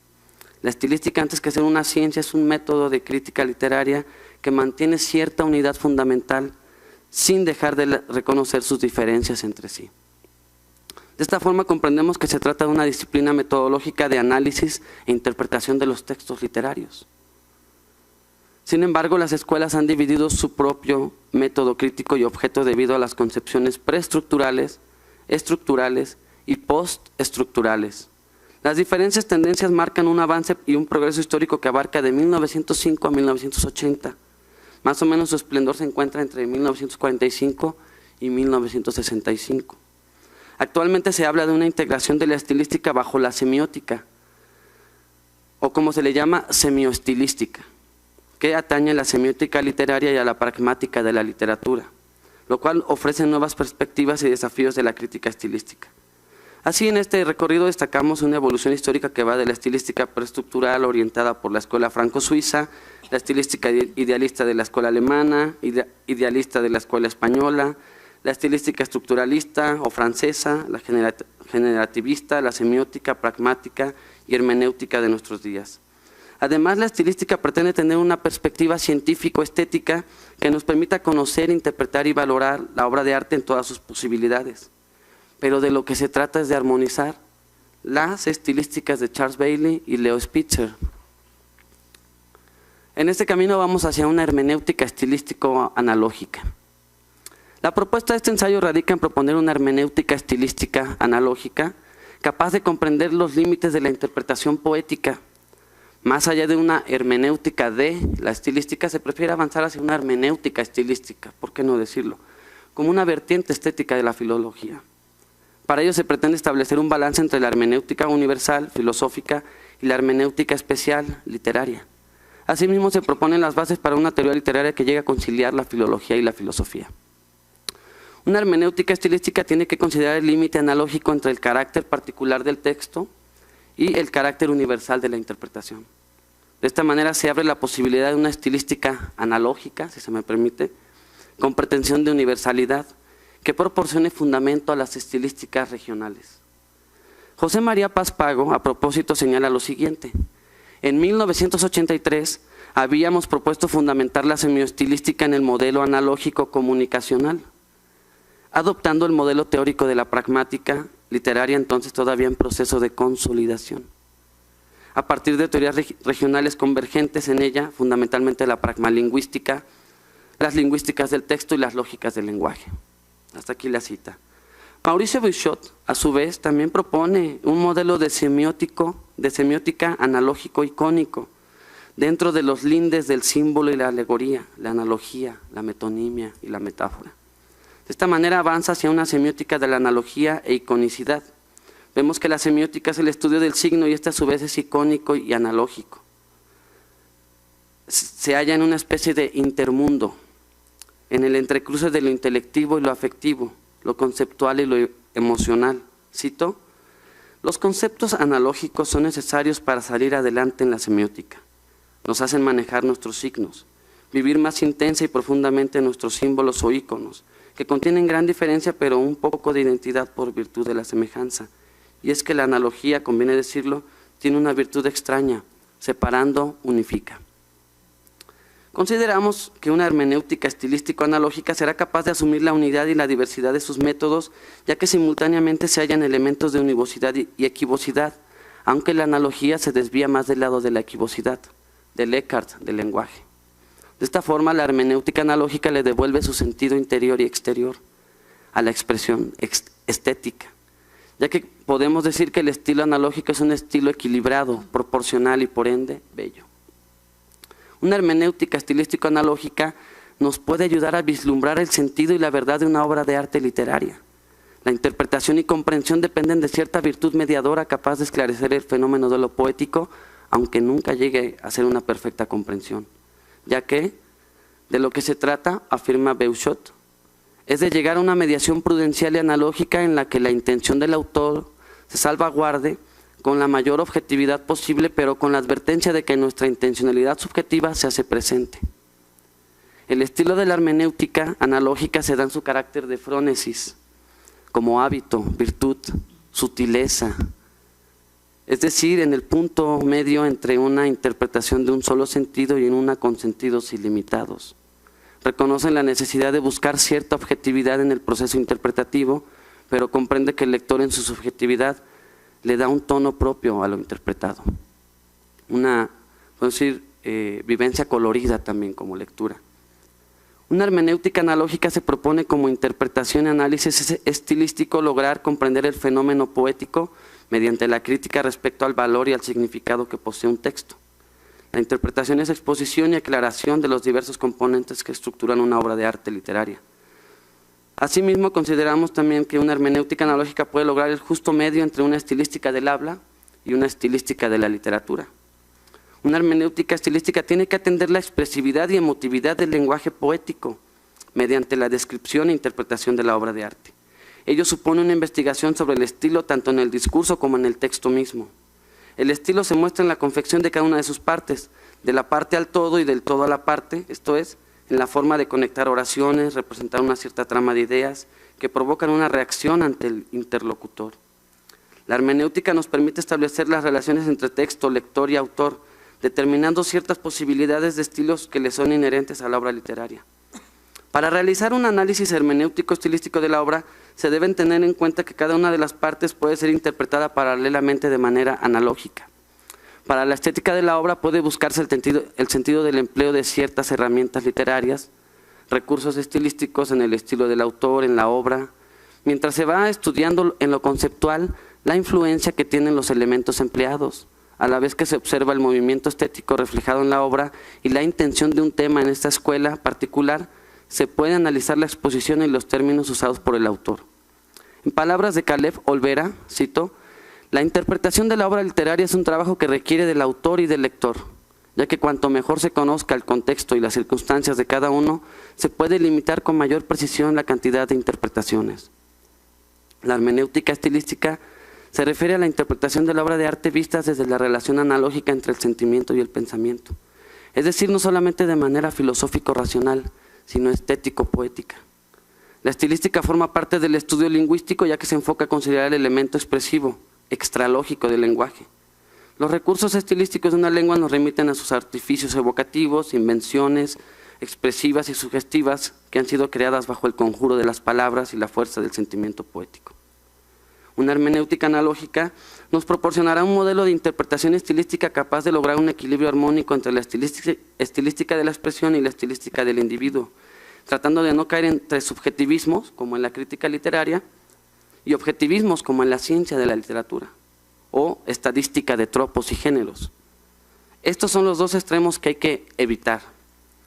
La estilística, antes que ser una ciencia, es un método de crítica literaria que mantiene cierta unidad fundamental sin dejar de reconocer sus diferencias entre sí. De esta forma comprendemos que se trata de una disciplina metodológica de análisis e interpretación de los textos literarios. Sin embargo, las escuelas han dividido su propio método crítico y objeto debido a las concepciones preestructurales, estructurales y postestructurales. Las diferentes tendencias marcan un avance y un progreso histórico que abarca de 1905 a 1980. Más o menos su esplendor se encuentra entre 1945 y 1965. Actualmente se habla de una integración de la estilística bajo la semiótica, o como se le llama, semioestilística, que atañe a la semiótica literaria y a la pragmática de la literatura, lo cual ofrece nuevas perspectivas y desafíos de la crítica estilística. Así, en este recorrido destacamos una evolución histórica que va de la estilística preestructural orientada por la escuela franco-suiza, la estilística idealista de la escuela alemana, idealista de la escuela española, la estilística estructuralista o francesa, la generativista, la semiótica, pragmática y hermenéutica de nuestros días. Además, la estilística pretende tener una perspectiva científico-estética que nos permita conocer, interpretar y valorar la obra de arte en todas sus posibilidades. Pero de lo que se trata es de armonizar las estilísticas de Charles Bailey y Leo Spitzer. En este camino vamos hacia una hermenéutica estilístico-analógica. La propuesta de este ensayo radica en proponer una hermenéutica estilística analógica capaz de comprender los límites de la interpretación poética. Más allá de una hermenéutica de la estilística, se prefiere avanzar hacia una hermenéutica estilística, ¿por qué no decirlo?, como una vertiente estética de la filología. Para ello se pretende establecer un balance entre la hermenéutica universal, filosófica, y la hermenéutica especial, literaria. Asimismo, se proponen las bases para una teoría literaria que llegue a conciliar la filología y la filosofía. Una hermenéutica estilística tiene que considerar el límite analógico entre el carácter particular del texto y el carácter universal de la interpretación. De esta manera se abre la posibilidad de una estilística analógica, si se me permite, con pretensión de universalidad, que proporcione fundamento a las estilísticas regionales. José María Paz Pago, a propósito, señala lo siguiente: en 1983 habíamos propuesto fundamentar la semioestilística en el modelo analógico comunicacional, adoptando el modelo teórico de la pragmática literaria, entonces todavía en proceso de consolidación, a partir de teorías regionales convergentes en ella, fundamentalmente la pragmalingüística, las lingüísticas del texto y las lógicas del lenguaje. Hasta aquí la cita. Mauricio Beuchat, a su vez, también propone un modelo de semiótica analógico icónico, dentro de los lindes del símbolo y la alegoría, la analogía, la metonimia y la metáfora. De esta manera avanza hacia una semiótica de la analogía e iconicidad. Vemos que la semiótica es el estudio del signo y este a su vez es icónico y analógico. Se halla en una especie de intermundo, en el entrecruce de lo intelectivo y lo afectivo, lo conceptual y lo emocional. Cito: los conceptos analógicos son necesarios para salir adelante en la semiótica. Nos hacen manejar nuestros signos, vivir más intensa y profundamente nuestros símbolos o íconos, que contienen gran diferencia pero un poco de identidad por virtud de la semejanza. Y es que la analogía, conviene decirlo, tiene una virtud extraña: separando, unifica. Consideramos que una hermenéutica estilístico-analógica será capaz de asumir la unidad y la diversidad de sus métodos, ya que simultáneamente se hallan elementos de univocidad y equivocidad, aunque la analogía se desvía más del lado de la equivocidad, del Eckhart del lenguaje. De esta forma, la hermenéutica analógica le devuelve su sentido interior y exterior a la expresión estética, ya que podemos decir que el estilo analógico es un estilo equilibrado, proporcional y por ende bello. Una hermenéutica estilístico-analógica nos puede ayudar a vislumbrar el sentido y la verdad de una obra de arte literaria. La interpretación y comprensión dependen de cierta virtud mediadora capaz de esclarecer el fenómeno de lo poético, aunque nunca llegue a ser una perfecta comprensión, ya que de lo que se trata, afirma Beuchat, es de llegar a una mediación prudencial y analógica en la que la intención del autor se salvaguarde con la mayor objetividad posible, pero con la advertencia de que nuestra intencionalidad subjetiva se hace presente. El estilo de la hermenéutica analógica se da en su carácter de frónesis, como hábito, virtud, sutileza, es decir, en el punto medio entre una interpretación de un solo sentido y en una con sentidos ilimitados. Reconocen la necesidad de buscar cierta objetividad en el proceso interpretativo, pero comprende que el lector en su subjetividad le da un tono propio a lo interpretado. Una, podemos decir, vivencia colorida también como lectura. Una hermenéutica analógica se propone como interpretación y análisis estilístico lograr comprender el fenómeno poético mediante la crítica respecto al valor y al significado que posee un texto. La interpretación es exposición y aclaración de los diversos componentes que estructuran una obra de arte literaria. Asimismo, consideramos también que una hermenéutica analógica puede lograr el justo medio entre una estilística del habla y una estilística de la literatura. Una hermenéutica estilística tiene que atender la expresividad y emotividad del lenguaje poético mediante la descripción e interpretación de la obra de arte. Ello supone una investigación sobre el estilo tanto en el discurso como en el texto mismo. El estilo se muestra en la confección de cada una de sus partes, de la parte al todo y del todo a la parte, esto es, en la forma de conectar oraciones, representar una cierta trama de ideas que provocan una reacción ante el interlocutor. La hermenéutica nos permite establecer las relaciones entre texto, lector y autor, determinando ciertas posibilidades de estilos que le son inherentes a la obra literaria. Para realizar un análisis hermenéutico estilístico de la obra, se deben tener en cuenta que cada una de las partes puede ser interpretada paralelamente de manera analógica. Para la estética de la obra puede buscarse el sentido del empleo de ciertas herramientas literarias, recursos estilísticos en el estilo del autor, en la obra, mientras se va estudiando en lo conceptual la influencia que tienen los elementos empleados, a la vez que se observa el movimiento estético reflejado en la obra y la intención de un tema en esta escuela particular, se puede analizar la exposición y los términos usados por el autor. En palabras de Caleb Olvera, cito, la interpretación de la obra literaria es un trabajo que requiere del autor y del lector, ya que cuanto mejor se conozca el contexto y las circunstancias de cada uno, se puede limitar con mayor precisión la cantidad de interpretaciones. La hermenéutica estilística se refiere a la interpretación de la obra de arte vistas desde la relación analógica entre el sentimiento y el pensamiento, es decir, no solamente de manera filosófico-racional, sino estético-poética. La estilística forma parte del estudio lingüístico ya que se enfoca a considerar el elemento expresivo, extralógico del lenguaje. Los recursos estilísticos de una lengua nos remiten a sus artificios evocativos, invenciones expresivas y sugestivas que han sido creadas bajo el conjuro de las palabras y la fuerza del sentimiento poético. Una hermenéutica analógica nos proporcionará un modelo de interpretación estilística capaz de lograr un equilibrio armónico entre la estilística de la expresión y la estilística del individuo, tratando de no caer entre subjetivismos, como en la crítica literaria, y objetivismos, como en la ciencia de la literatura, o estadística de tropos y géneros. Estos son los dos extremos que hay que evitar.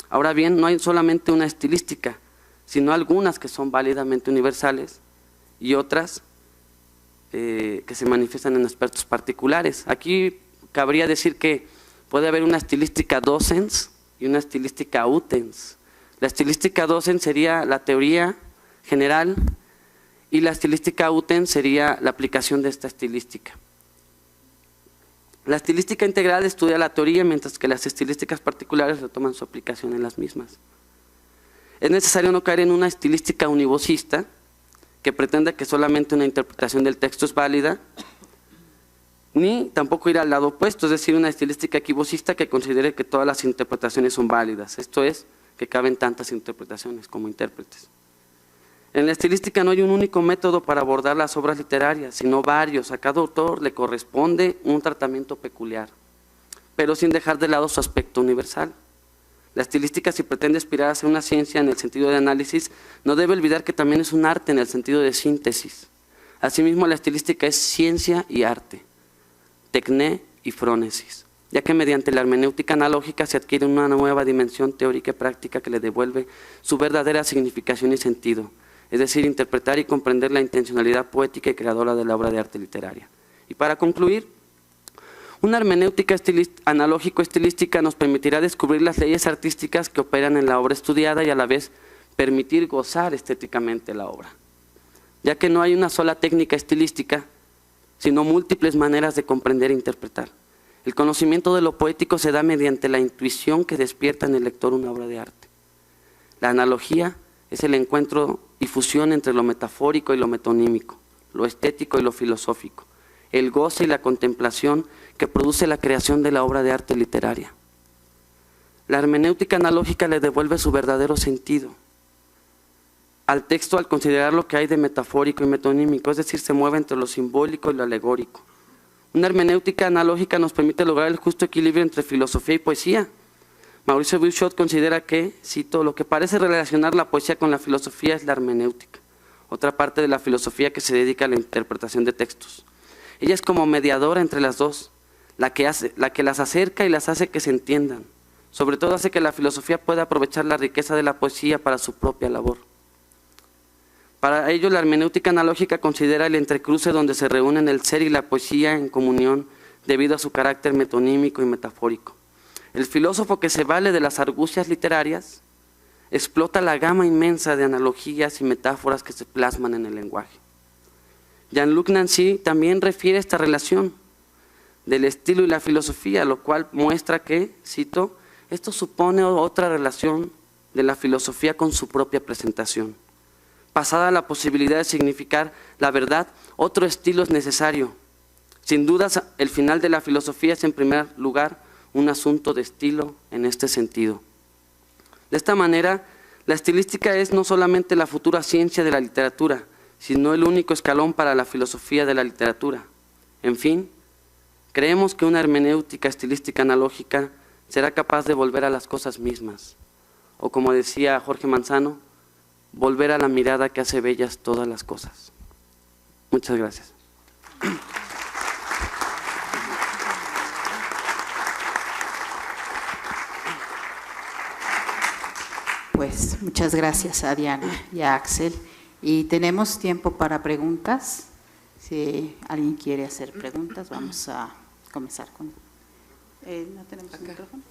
Ahora bien, no hay solamente una estilística, sino algunas que son válidamente universales y otras que se manifiestan en aspectos particulares. Aquí cabría decir que puede haber una estilística docens y una estilística utens. La estilística docens sería la teoría general y la estilística utens sería la aplicación de esta estilística. La estilística integral estudia la teoría, mientras que las estilísticas particulares retoman su aplicación en las mismas. Es necesario no caer en una estilística univocista que pretende que solamente una interpretación del texto es válida, ni tampoco ir al lado opuesto, es decir, una estilística equivocista que considere que todas las interpretaciones son válidas, esto es, que caben tantas interpretaciones como intérpretes. En la estilística no hay un único método para abordar las obras literarias, sino varios. A cada autor le corresponde un tratamiento peculiar, pero sin dejar de lado su aspecto universal. La estilística, si pretende aspirar a ser una ciencia en el sentido de análisis, no debe olvidar que también es un arte en el sentido de síntesis. Asimismo, la estilística es ciencia y arte, tecné y frónesis, ya que mediante la hermenéutica analógica se adquiere una nueva dimensión teórica y práctica que le devuelve su verdadera significación y sentido, es decir, interpretar y comprender la intencionalidad poética y creadora de la obra de arte literaria. Y para concluir, una hermenéutica analógico-estilística nos permitirá descubrir las leyes artísticas que operan en la obra estudiada y a la vez permitir gozar estéticamente la obra, ya que no hay una sola técnica estilística, sino múltiples maneras de comprender e interpretar. El conocimiento de lo poético se da mediante la intuición que despierta en el lector una obra de arte. La analogía es el encuentro y fusión entre lo metafórico y lo metonímico, lo estético y lo filosófico, el goce y la contemplación que produce la creación de la obra de arte literaria. La hermenéutica analógica le devuelve su verdadero sentido al texto al considerar lo que hay de metafórico y metonímico, es decir, se mueve entre lo simbólico y lo alegórico. Una hermenéutica analógica nos permite lograr el justo equilibrio entre filosofía y poesía. Maurice Bouchot considera que, cito, lo que parece relacionar la poesía con la filosofía es la hermenéutica, otra parte de la filosofía que se dedica a la interpretación de textos. Ella es como mediadora entre las dos, la que las acerca y las hace que se entiendan. Sobre todo hace que la filosofía pueda aprovechar la riqueza de la poesía para su propia labor. Para ello, la hermenéutica analógica considera el entrecruce donde se reúnen el ser y la poesía en comunión debido a su carácter metonímico y metafórico. El filósofo que se vale de las argucias literarias explota la gama inmensa de analogías y metáforas que se plasman en el lenguaje. Jean-Luc Nancy también refiere esta relación del estilo y la filosofía, lo cual muestra que, cito, esto supone otra relación de la filosofía con su propia presentación. Pasada la posibilidad de significar la verdad, otro estilo es necesario. Sin dudas, el final de la filosofía es en primer lugar un asunto de estilo en este sentido. De esta manera, la estilística es no solamente la futura ciencia de la literatura, sino el único escalón para la filosofía de la literatura. En fin, creemos que una hermenéutica estilística analógica será capaz de volver a las cosas mismas, o como decía Jorge Manzano, volver a la mirada que hace bellas todas las cosas. Muchas gracias. Pues muchas gracias a Diana y a Axel. Y tenemos tiempo para preguntas. Si alguien quiere hacer preguntas, vamos a comenzar con… ¿No tenemos el micrófono?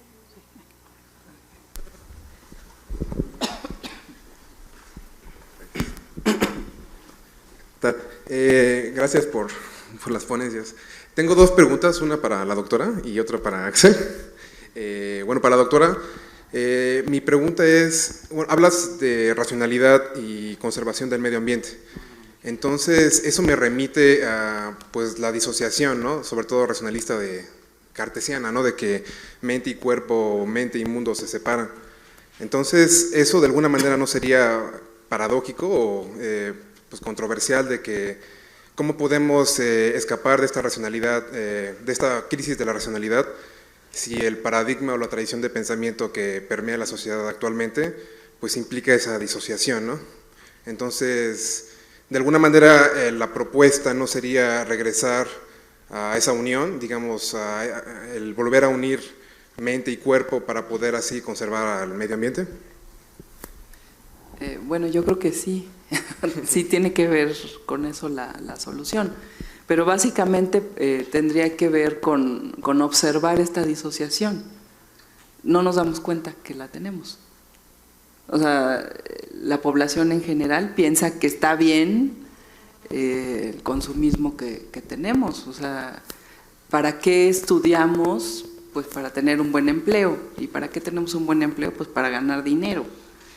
Gracias por las ponencias. Tengo dos preguntas, una para la doctora y otra para Axel. Bueno, para la doctora, Mi pregunta es, bueno, hablas de racionalidad y conservación del medio ambiente. Entonces, eso me remite a pues, la disociación, ¿no? Sobre todo racionalista cartesiana, ¿no? De que mente y cuerpo, mente y mundo se separan. Entonces, eso de alguna manera no sería paradójico o pues, controversial de que cómo podemos escapar de esta racionalidad, de esta crisis de la racionalidad, si el paradigma o la tradición de pensamiento que permea la sociedad actualmente, pues implica esa disociación, ¿no? Entonces, de alguna manera la propuesta no sería regresar a esa unión, digamos, el volver a unir mente y cuerpo para poder así conservar al medio ambiente. Bueno, yo creo que sí, sí tiene que ver con eso la solución. Pero básicamente tendría que ver con observar esta disociación. No nos damos cuenta que la tenemos. O sea, la población en general piensa que está bien el consumismo que tenemos. O sea, ¿para qué estudiamos? Pues para tener un buen empleo. ¿Y para qué tenemos un buen empleo? Pues para ganar dinero.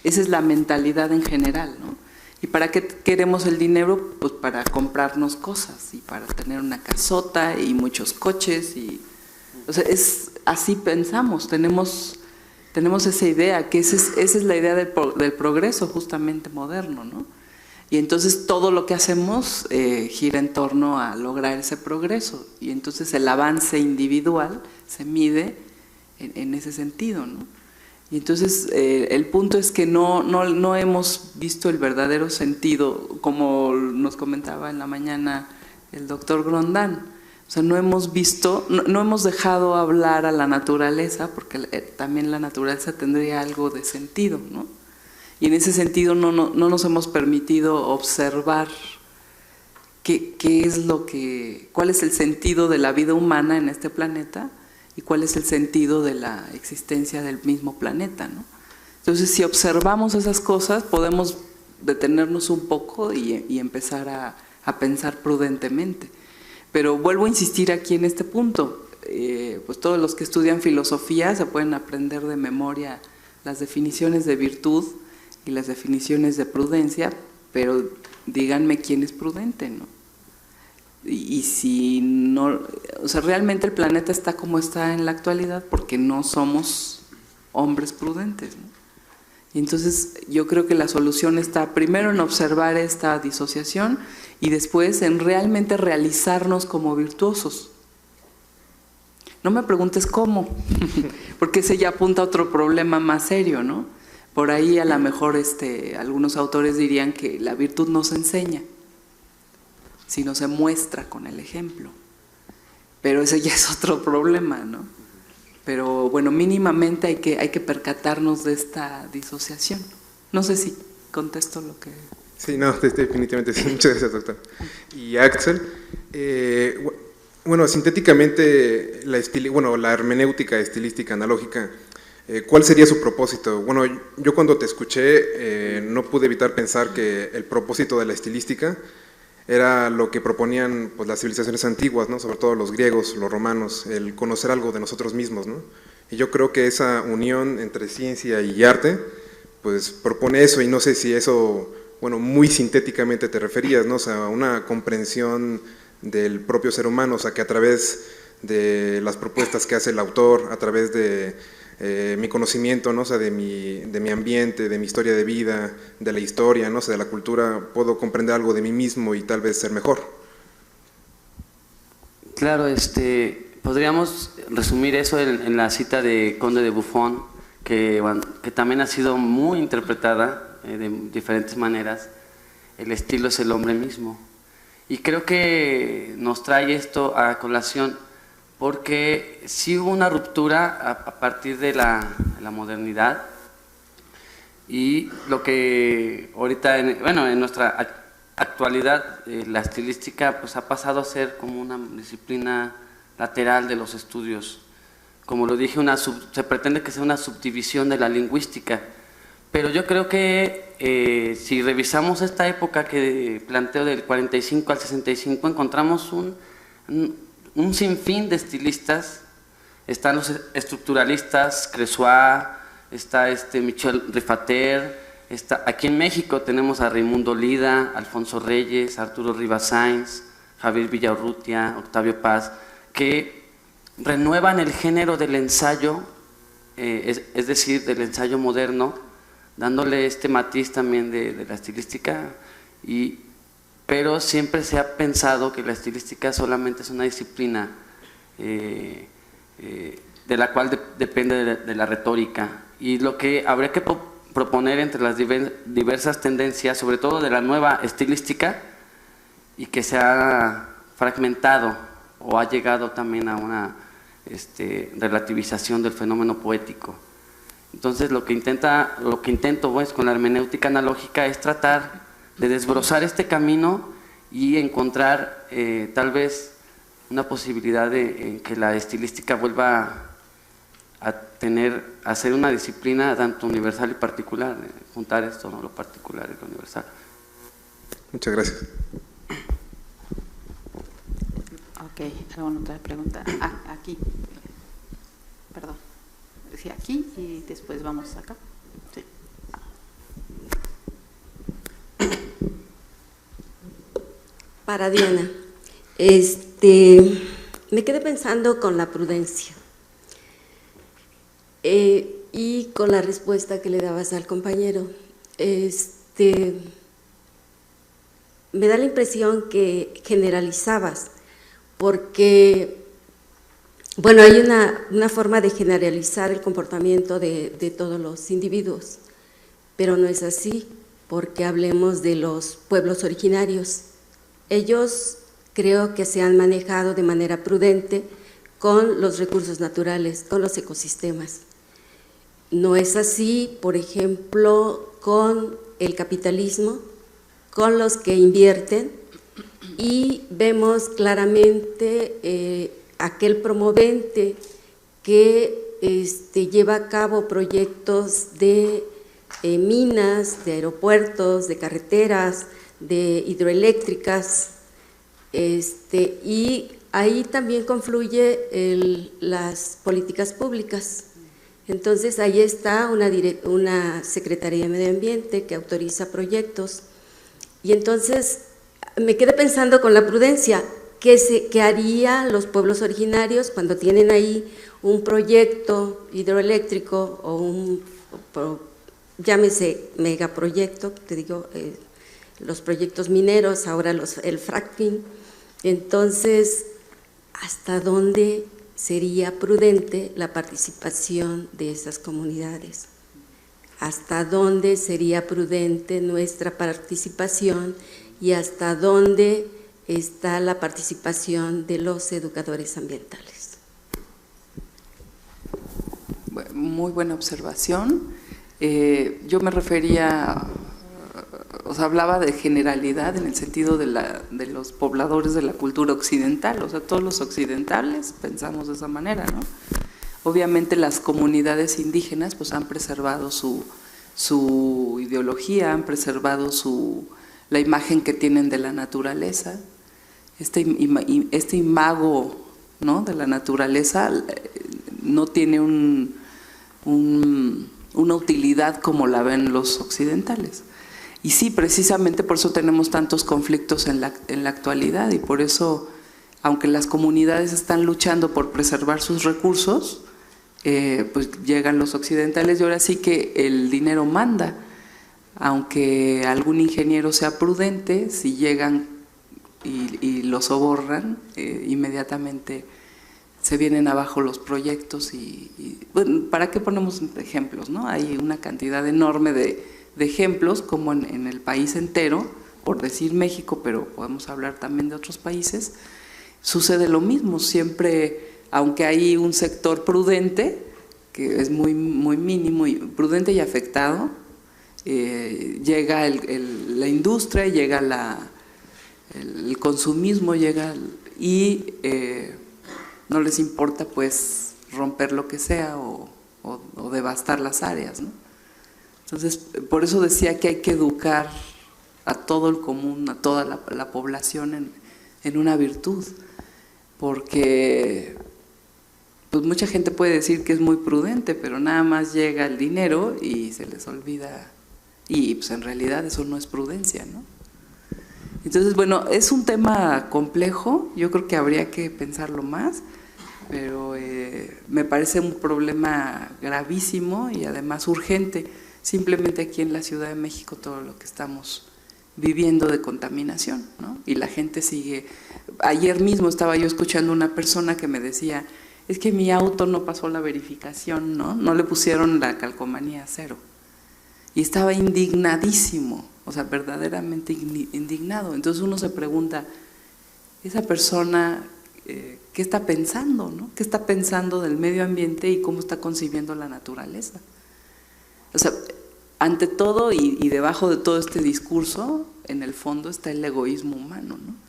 Esa es la mentalidad en general, ¿no? ¿Y para qué queremos el dinero? Pues para comprarnos cosas y para tener una casota y muchos coches. O sea, así pensamos, tenemos esa idea, que esa es la idea del progreso justamente moderno, ¿no? Y entonces todo lo que hacemos gira en torno a lograr ese progreso. Y entonces el avance individual se mide en ese sentido, ¿no? Y entonces el punto es que no hemos visto el verdadero sentido, como nos comentaba en la mañana el doctor Grondán. O sea, no hemos visto, no hemos dejado hablar a la naturaleza, porque también la naturaleza tendría algo de sentido, ¿no? Y en ese sentido no nos hemos permitido observar cuál es el sentido de la vida humana en este planeta, y cuál es el sentido de la existencia del mismo planeta, ¿no? Entonces, si observamos esas cosas, podemos detenernos un poco y empezar a pensar prudentemente. Pero vuelvo a insistir aquí en este punto, pues todos los que estudian filosofía se pueden aprender de memoria las definiciones de virtud y las definiciones de prudencia, pero díganme quién es prudente, ¿no? Y si no, o sea, realmente el planeta está como está en la actualidad porque no somos hombres prudentes, ¿no? Y entonces yo creo que la solución está primero en observar esta disociación y después en realmente realizarnos como virtuosos. No me preguntes cómo, porque ese ya apunta a otro problema más serio, ¿no? Por ahí a lo mejor algunos autores dirían que la virtud no se enseña, sino se muestra con el ejemplo. Pero ese ya es otro problema, ¿no? Pero bueno, mínimamente hay que percatarnos de esta disociación. No sé si contesto lo que... Sí, no, definitivamente sí. Muchas gracias, doctor. Y Axel, bueno, sintéticamente, la hermenéutica estilística analógica, ¿cuál sería su propósito? Bueno, yo cuando te escuché no pude evitar pensar que el propósito de la estilística era lo que proponían pues, las civilizaciones antiguas, ¿no? Sobre todo los griegos, los romanos, el conocer algo de nosotros mismos, ¿no? Y yo creo que esa unión entre ciencia y arte, pues propone eso, y no sé si eso, bueno, muy sintéticamente te referías, ¿no? O sea, una comprensión del propio ser humano, o sea, que a través de las propuestas que hace el autor, a través de mi conocimiento, ¿no? O sea, de mi ambiente, de mi historia de vida, de la historia, ¿no? O sea, de la cultura, puedo comprender algo de mí mismo y tal vez ser mejor. Claro, podríamos resumir eso en la cita de Conde de Buffon, que también ha sido muy interpretada de diferentes maneras. El estilo es el hombre mismo. Y creo que nos trae esto a colación, porque sí hubo una ruptura a partir de la modernidad, y lo que ahorita, en nuestra actualidad, la estilística pues ha pasado a ser como una disciplina lateral de los estudios. Como lo dije, se pretende que sea una subdivisión de la lingüística, pero yo creo que si revisamos esta época que planteo del 45 al 65, encontramos un sinfín de estilistas. Están los estructuralistas, Cressois, está Michel Rifater, aquí en México tenemos a Raimundo Lida, Alfonso Reyes, Arturo Rivas Sainz, Javier Villaurrutia, Octavio Paz, que renuevan el género del ensayo, es decir, del ensayo moderno, dándole este matiz también de la estilística, pero siempre se ha pensado que la estilística solamente es una disciplina de la cual depende de la retórica, y lo que habría que proponer entre las diversas tendencias, sobre todo de la nueva estilística, y que se ha fragmentado o ha llegado también a una relativización del fenómeno poético. Entonces lo que intento pues, con la hermenéutica analógica es tratar de desbrozar este camino y encontrar tal vez una posibilidad en que la estilística vuelva a ser una disciplina tanto universal y particular, juntar esto, ¿no? Lo particular y lo universal. Muchas gracias. Ok, ¿alguna otra pregunta? Aquí. Perdón. Sí, aquí y después vamos acá. Sí. Para Diana, me quedé pensando con la prudencia y con la respuesta que le dabas al compañero. Me da la impresión que generalizabas, porque, bueno, hay una forma de generalizar el comportamiento de todos los individuos, pero no es así, porque hablemos de los pueblos originarios. Ellos creo que se han manejado de manera prudente con los recursos naturales, con los ecosistemas. No es así, por ejemplo, con el capitalismo, con los que invierten, y vemos claramente aquel promovente que lleva a cabo proyectos de minas, de aeropuertos, de carreteras, de hidroeléctricas, y ahí también confluye las políticas públicas. Entonces ahí está una Secretaría de Medio Ambiente que autoriza proyectos, y entonces me quedé pensando con la prudencia, ¿qué harían los pueblos originarios cuando tienen ahí un proyecto hidroeléctrico o llámese megaproyecto, te digo, los proyectos mineros, ahora el fracking? Entonces, ¿hasta dónde sería prudente la participación de esas comunidades? ¿Hasta dónde sería prudente nuestra participación y hasta dónde está la participación de los educadores ambientales? Muy buena observación. Yo me refería, o sea, hablaba de generalidad en el sentido de los pobladores de la cultura occidental, o sea, todos los occidentales pensamos de esa manera, ¿no? Obviamente las comunidades indígenas pues han preservado su ideología, han preservado la imagen que tienen de la naturaleza, este imago, ¿no?, de la naturaleza no tiene una utilidad como la ven los occidentales. Y sí, precisamente por eso tenemos tantos conflictos en la actualidad, y por eso, aunque las comunidades están luchando por preservar sus recursos, pues llegan los occidentales y ahora sí que el dinero manda. Aunque algún ingeniero sea prudente, si llegan y lo sobornan, inmediatamente se vienen abajo los proyectos bueno, ¿para qué ponemos ejemplos, no? Hay una cantidad enorme de ejemplos, como en el país entero, por decir México, pero podemos hablar también de otros países. Sucede lo mismo, siempre, aunque hay un sector prudente, que es muy mínimo, y prudente y afectado, llega la industria, llega el consumismo, y no les importa pues romper lo que sea o devastar las áreas, ¿no? Entonces, por eso decía que hay que educar a todo el común, a toda la población en una virtud, porque pues mucha gente puede decir que es muy prudente, pero nada más llega el dinero y se les olvida, y pues en realidad eso no es prudencia, ¿no? Entonces, bueno, es un tema complejo, yo creo que habría que pensarlo más, pero me parece un problema gravísimo y además urgente, simplemente aquí en la Ciudad de México todo lo que estamos viviendo de contaminación, ¿no? Y la gente sigue. Ayer mismo estaba yo escuchando una persona que me decía, es que mi auto no pasó la verificación, ¿no? No le pusieron la calcomanía 0. Y estaba indignadísimo, o sea, verdaderamente indignado. Entonces uno se pregunta, esa persona, ¿qué está pensando, no? ¿Qué está pensando del medio ambiente y cómo está concibiendo la naturaleza? O sea, ante todo y debajo de todo este discurso, en el fondo está el egoísmo humano, ¿no?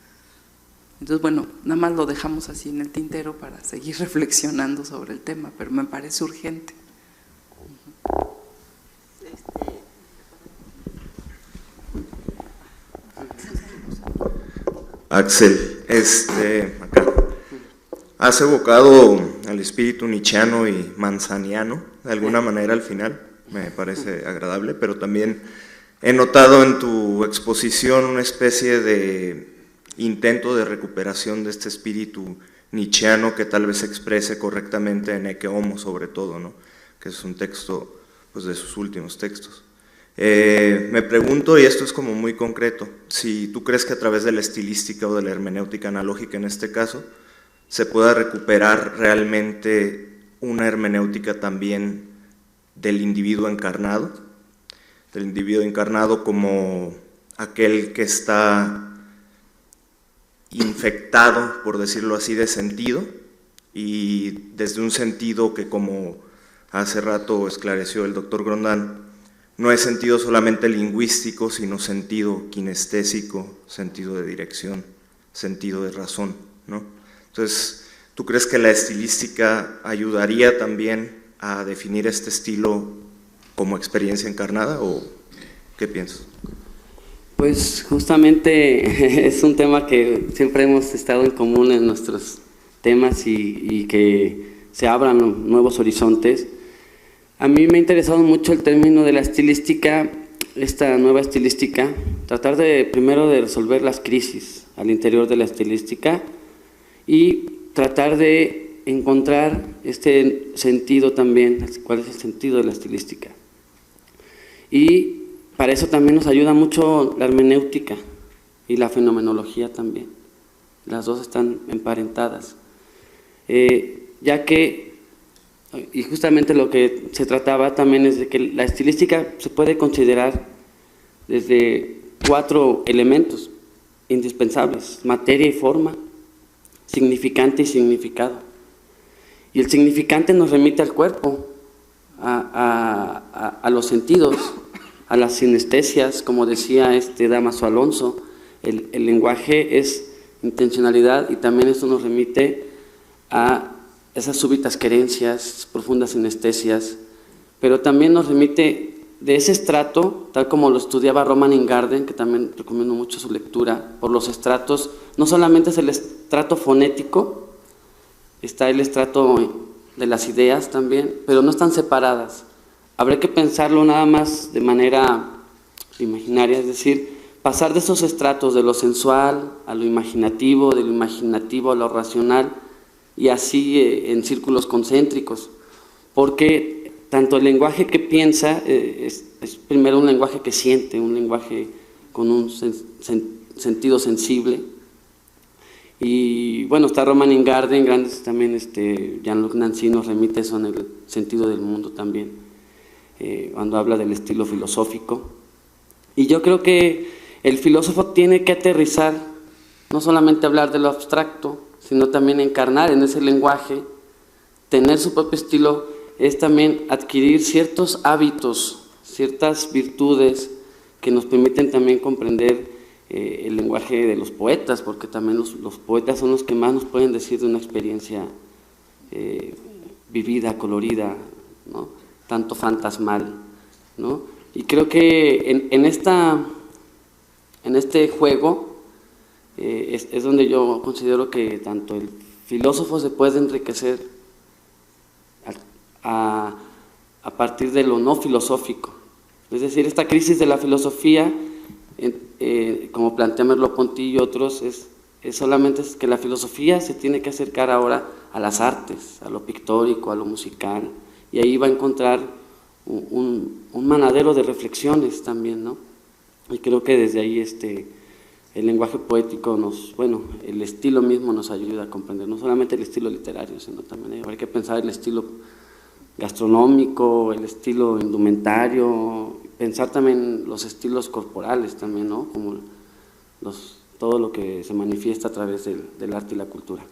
Entonces, bueno, nada más lo dejamos así en el tintero para seguir reflexionando sobre el tema, pero me parece urgente. Axel, acá. Has evocado al espíritu nietzscheano y manzaniano, de alguna manera al final, me parece agradable, pero también he notado en tu exposición una especie de intento de recuperación de este espíritu nietzscheano que tal vez se exprese correctamente en Ecce Homo, sobre todo, ¿no? Que es un texto, pues, de sus últimos textos. Me pregunto, y esto es como muy concreto, si tú crees que a través de la estilística o de la hermenéutica analógica en este caso, se pueda recuperar realmente una hermenéutica también del individuo encarnado como aquel que está infectado, por decirlo así, de sentido, y desde un sentido que, como hace rato esclareció el doctor Grondán, no es sentido solamente lingüístico, sino sentido kinestésico, sentido de dirección, sentido de razón, ¿no? Entonces, ¿tú crees que la estilística ayudaría también a definir este estilo como experiencia encarnada, o qué piensas? Pues justamente es un tema que siempre hemos estado en común en nuestros temas y que se abran nuevos horizontes. A mí me ha interesado mucho el término de la estilística, esta nueva estilística, tratar de primero de resolver las crisis al interior de la estilística y tratar de encontrar este sentido también, cuál es el sentido de la estilística. Y para eso también nos ayuda mucho la hermenéutica y la fenomenología también. Las dos están emparentadas, ya que, y justamente lo que se trataba también es de que la estilística se puede considerar desde 4 elementos indispensables: materia y forma, significante y significado. Y el significante nos remite al cuerpo, a los sentidos, a las sinestesias, como decía Dámaso Alonso. El lenguaje es intencionalidad, y también esto nos remite a esas súbitas querencias, profundas sinestesias, pero también nos remite de ese estrato, tal como lo estudiaba Roman Ingarden, que también recomiendo mucho su lectura, por los estratos. No solamente es el estrato fonético, está el estrato de las ideas también, pero no están separadas. Habría que pensarlo nada más de manera imaginaria, es decir, pasar de esos estratos de lo sensual a lo imaginativo, de lo imaginativo a lo racional, y así en círculos concéntricos, porque tanto el lenguaje que piensa es primero un lenguaje que siente, un lenguaje con un sentido sensible. Y bueno, está Roman Ingarden, grandes también, Jean-Luc Nancy nos remite eso en el sentido del mundo también, cuando habla del estilo filosófico. Y yo creo que el filósofo tiene que aterrizar, no solamente hablar de lo abstracto, sino también encarnar en ese lenguaje, tener su propio estilo, es también adquirir ciertos hábitos, ciertas virtudes que nos permiten también comprender el lenguaje de los poetas, porque también los poetas son los que más nos pueden decir de una experiencia vivida, colorida, ¿no? Tanto fantasmal, ¿no? Y creo que en este juego es donde yo considero que tanto el filósofo se puede enriquecer a partir de lo no filosófico. Es decir, esta crisis de la filosofía, como plantea Merleau-Ponty y otros, es solamente que la filosofía se tiene que acercar ahora a las artes, a lo pictórico, a lo musical, y ahí va a encontrar un manadero de reflexiones también, ¿no? Y creo que desde ahí el lenguaje poético el estilo mismo nos ayuda a comprender, no solamente el estilo literario, sino también hay que pensar el estilo gastronómico, el estilo indumentario, pensar también los estilos corporales también, ¿no? Como todo lo que se manifiesta a través del arte y la cultura.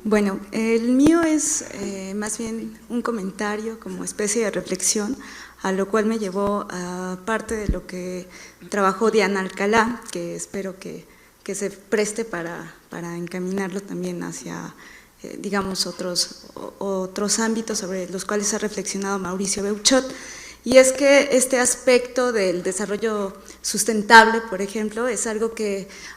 Bueno, el mío es más bien un comentario como especie de reflexión, a lo cual me llevó a parte de lo que trabajó Diana Alcalá, que espero que se preste para encaminarlo también hacia, digamos, otros ámbitos sobre los cuales ha reflexionado Mauricio Beuchot. Y es que este aspecto del desarrollo sustentable, por ejemplo, es algo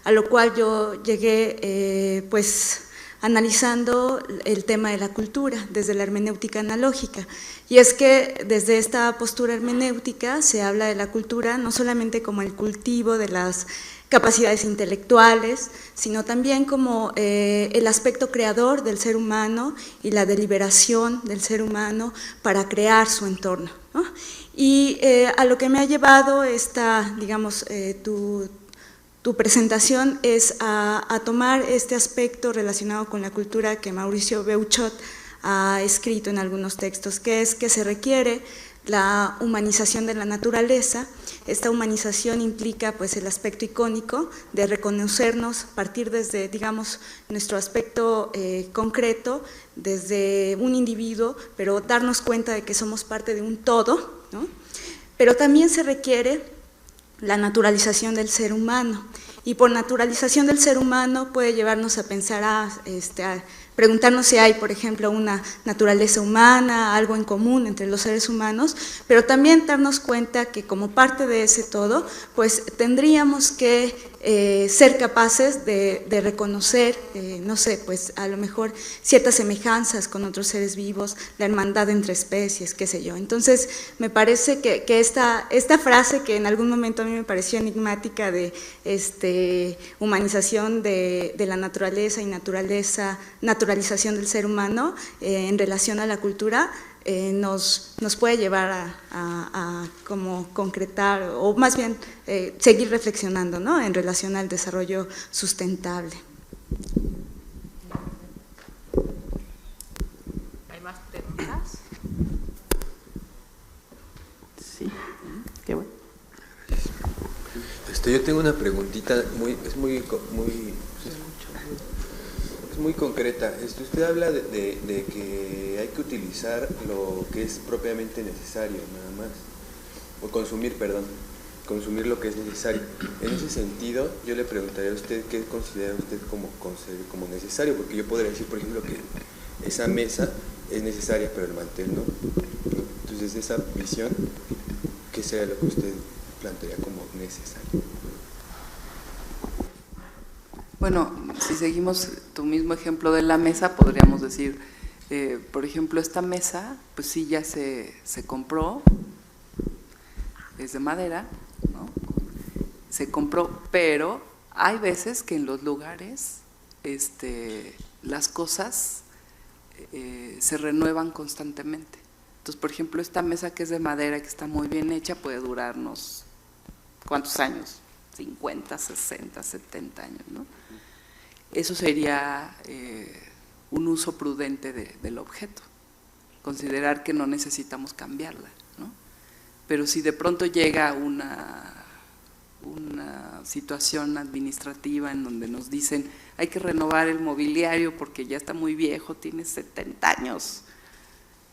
a lo cual yo llegué, pues, analizando el tema de la cultura desde la hermenéutica analógica. Y es que desde esta postura hermenéutica se habla de la cultura no solamente como el cultivo de las capacidades intelectuales, sino también como el aspecto creador del ser humano y la deliberación del ser humano para crear su entorno, ¿no? Y a lo que me ha llevado esta, digamos, tu presentación es a tomar este aspecto relacionado con la cultura que Mauricio Beuchot ha escrito en algunos textos, que es que se requiere la humanización de la naturaleza. Esta humanización implica pues el aspecto icónico de reconocernos, partir desde, digamos, nuestro aspecto concreto, desde un individuo, pero darnos cuenta de que somos parte de un todo, ¿no? Pero también se requiere la naturalización del ser humano, y por naturalización del ser humano puede llevarnos a pensar, a preguntarnos si hay, por ejemplo, una naturaleza humana, algo en común entre los seres humanos, pero también darnos cuenta que como parte de ese todo, pues tendríamos que ser capaces de reconocer, no sé, pues a lo mejor ciertas semejanzas con otros seres vivos, la hermandad entre especies, qué sé yo. Entonces, me parece que esta frase que en algún momento a mí me pareció enigmática de humanización de la naturaleza y naturalización del ser humano en relación a la cultura, nos puede llevar a como concretar, o más bien seguir reflexionando, ¿no?, en relación al desarrollo sustentable. ¿Hay más preguntas? Sí, qué bueno. Yo tengo una preguntita es muy concreta. Usted habla de que hay que utilizar lo que es propiamente necesario, nada más, o consumir lo que es necesario. En ese sentido, yo le preguntaría a usted qué considera usted como necesario, porque yo podría decir, por ejemplo, que esa mesa es necesaria, pero el mantel no. Entonces, de esa visión, ¿qué sería lo que usted plantearía como necesario? Bueno, si seguimos tu mismo ejemplo de la mesa, podríamos decir, por ejemplo, esta mesa, pues sí, ya se compró, es de madera, ¿no? Se compró, pero hay veces que en los lugares las cosas se renuevan constantemente. Entonces, por ejemplo, esta mesa que es de madera, que está muy bien hecha, puede durarnos, ¿cuántos años? 50, 60, 70 años, ¿no? Eso sería un uso prudente del objeto, considerar que no necesitamos cambiarla, ¿no? Pero si de pronto llega una situación administrativa en donde nos dicen hay que renovar el mobiliario porque ya está muy viejo, tiene 70 años,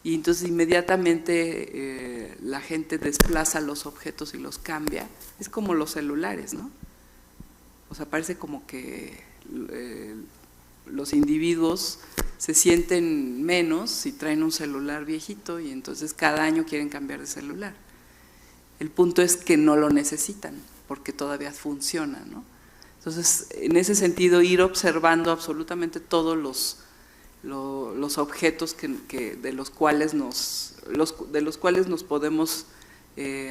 y entonces inmediatamente la gente desplaza los objetos y los cambia, es como los celulares, ¿no? O sea, parece como que los individuos se sienten menos si traen un celular viejito y entonces cada año quieren cambiar de celular. El punto es que no lo necesitan, porque todavía funciona, ¿no? Entonces, en ese sentido, ir observando absolutamente todos los objetos de los cuales nos podemos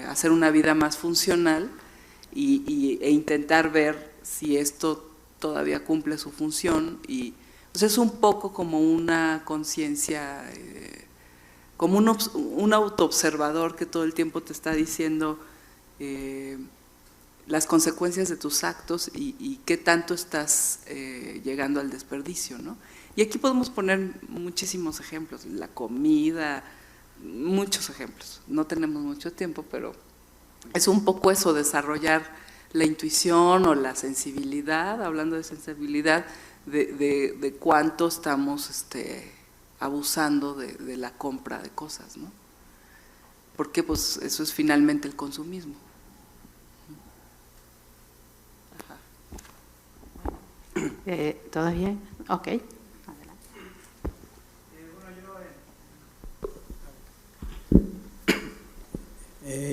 hacer una vida más funcional e intentar ver si esto todavía cumple su función. Y pues es un poco como una conciencia, como un autoobservador que todo el tiempo te está diciendo las consecuencias de tus actos y qué tanto estás llegando al desperdicio, ¿no? Y aquí podemos poner muchísimos ejemplos, la comida, muchos ejemplos. No tenemos mucho tiempo, pero es un poco eso, desarrollar la intuición o la sensibilidad, hablando de sensibilidad, de cuánto estamos abusando de la compra de cosas, ¿no? Porque pues eso es finalmente el consumismo. ¿Todo bien? Ok.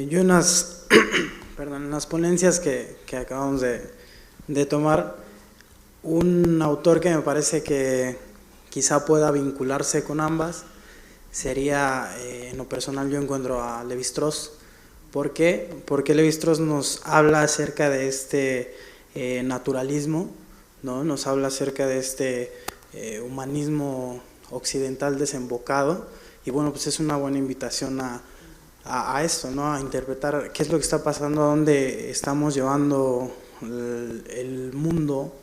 Yo en las ponencias que acabamos de tomar, un autor que me parece que quizá pueda vincularse con ambas sería, en lo personal yo encuentro a Lévi-Strauss. ¿Por qué? Porque Lévi-Strauss nos habla acerca de este naturalismo, ¿no? Nos habla acerca de este humanismo occidental desembocado, y bueno, pues es una buena invitación a esto, ¿no? A interpretar qué es lo que está pasando, a dónde estamos llevando el mundo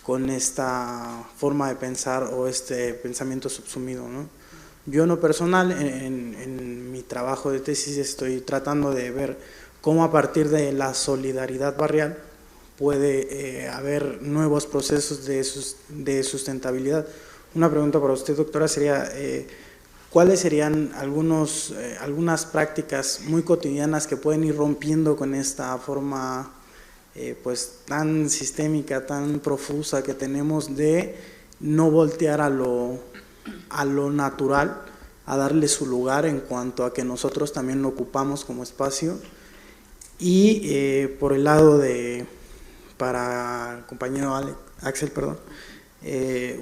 con esta forma de pensar o este pensamiento subsumido, ¿no? Yo en lo personal, en mi trabajo de tesis, estoy tratando de ver cómo a partir de la solidaridad barrial puede haber nuevos procesos de sustentabilidad. Una pregunta para usted, doctora, sería ¿cuáles serían algunas prácticas muy cotidianas que pueden ir rompiendo con esta forma pues tan sistémica, tan profusa que tenemos de no voltear a lo natural, a darle su lugar en cuanto a que nosotros también lo ocupamos como espacio? Y por el lado para el compañero Axel, perdón,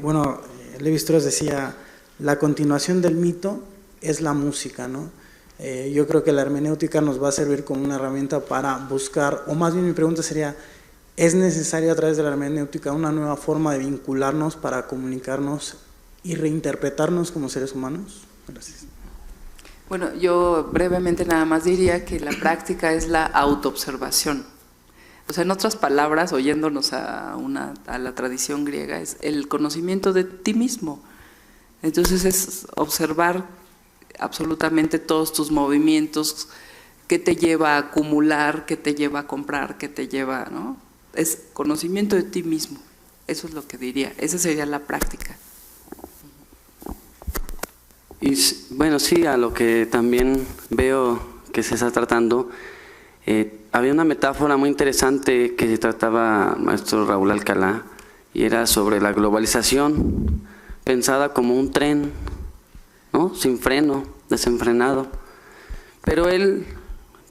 bueno, Lévi-Strauss decía, la continuación del mito es la música, ¿no? Yo creo que la hermenéutica nos va a servir como una herramienta para buscar, o más bien mi pregunta sería, ¿es necesaria a través de la hermenéutica una nueva forma de vincularnos para comunicarnos y reinterpretarnos como seres humanos? Gracias. Bueno, yo brevemente nada más diría que la práctica es la autoobservación. O sea, en otras palabras, oyéndonos a la tradición griega, es el conocimiento de ti mismo. Entonces es observar absolutamente todos tus movimientos, qué te lleva a acumular, qué te lleva a comprar, qué te lleva, ¿no? Es conocimiento de ti mismo. Eso es lo que diría. Esa sería la práctica. Y bueno, sí, a lo que también veo que se está tratando, había una metáfora muy interesante que se trataba maestro Raúl Alcalá, y era sobre la globalización, pensada como un tren, ¿no? Sin freno, desenfrenado. Pero él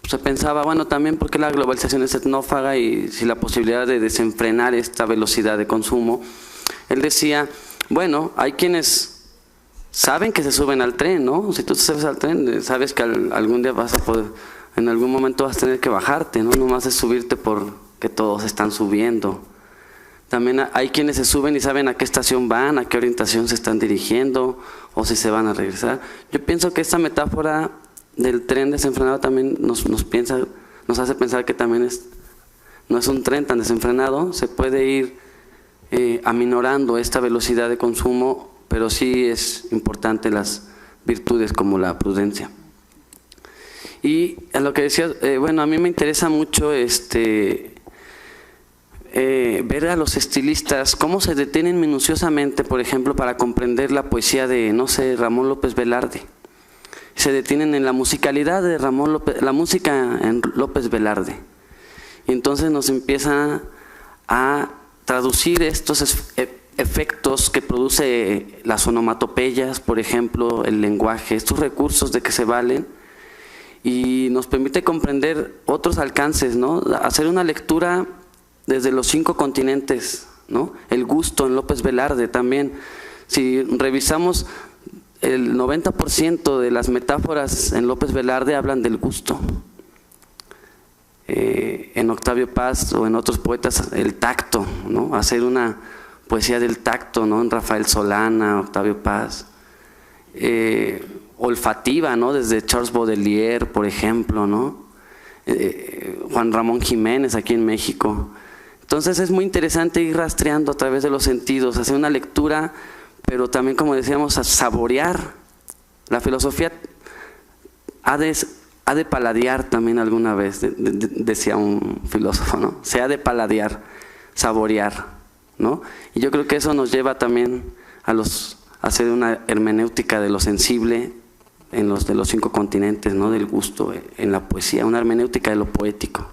se pensaba, bueno, también porque la globalización es etnófaga y si la posibilidad de desenfrenar esta velocidad de consumo, él decía, bueno, hay quienes saben que se suben al tren, ¿no? Si tú te subes al tren, sabes que algún día vas a poder, en algún momento vas a tener que bajarte, ¿no? No más es subirte porque todos están subiendo. También hay quienes se suben y saben a qué estación van, a qué orientación se están dirigiendo o si se van a regresar. Yo pienso que esta metáfora del tren desenfrenado también nos hace pensar que también no es un tren tan desenfrenado, se puede ir aminorando esta velocidad de consumo, pero sí es importante las virtudes como la prudencia. Y a lo que decías, bueno, a mí me interesa mucho ver a los estilistas cómo se detienen minuciosamente, por ejemplo, para comprender la poesía de, no sé, Ramón López Velarde. Se detienen en la musicalidad de la música en López Velarde. Y entonces nos empieza a traducir estos efectos que produce las onomatopeyas, por ejemplo, el lenguaje, estos recursos de que se valen, y nos permite comprender otros alcances, ¿no? Hacer una lectura desde los 5 continentes, ¿no? El gusto en López Velarde también. Si revisamos, el 90% de las metáforas en López Velarde hablan del gusto. En Octavio Paz o en otros poetas, el tacto, ¿no? Hacer una poesía del tacto, ¿no? En Rafael Solana, Octavio Paz. Olfativa, ¿no? Desde Charles Baudelaire, por ejemplo, ¿no? Juan Ramón Jiménez aquí en México. Entonces es muy interesante ir rastreando a través de los sentidos, hacer una lectura, pero también, como decíamos, a saborear. La filosofía ha de paladear también alguna vez, decía un filósofo, ¿no? Se ha de paladear, saborear, ¿no? Y yo creo que eso nos lleva también a hacer una hermenéutica de lo sensible de los 5 continentes, ¿no? Del gusto en la poesía, una hermenéutica de lo poético.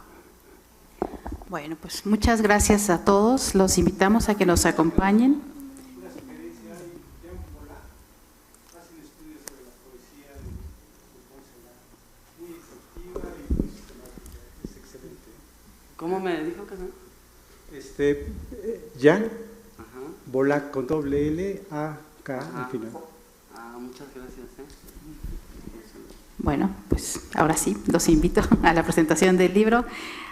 Bueno, pues muchas gracias a todos. Los invitamos a que nos acompañen. ¿Cómo me dijo que no? Jan Volac con doble L, A, K al final. Muchas gracias. Bueno, pues ahora sí, los invito a la presentación del libro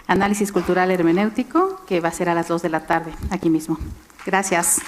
Análisis Cultural Hermenéutico, que va a ser a las 2 de la tarde, aquí mismo. Gracias.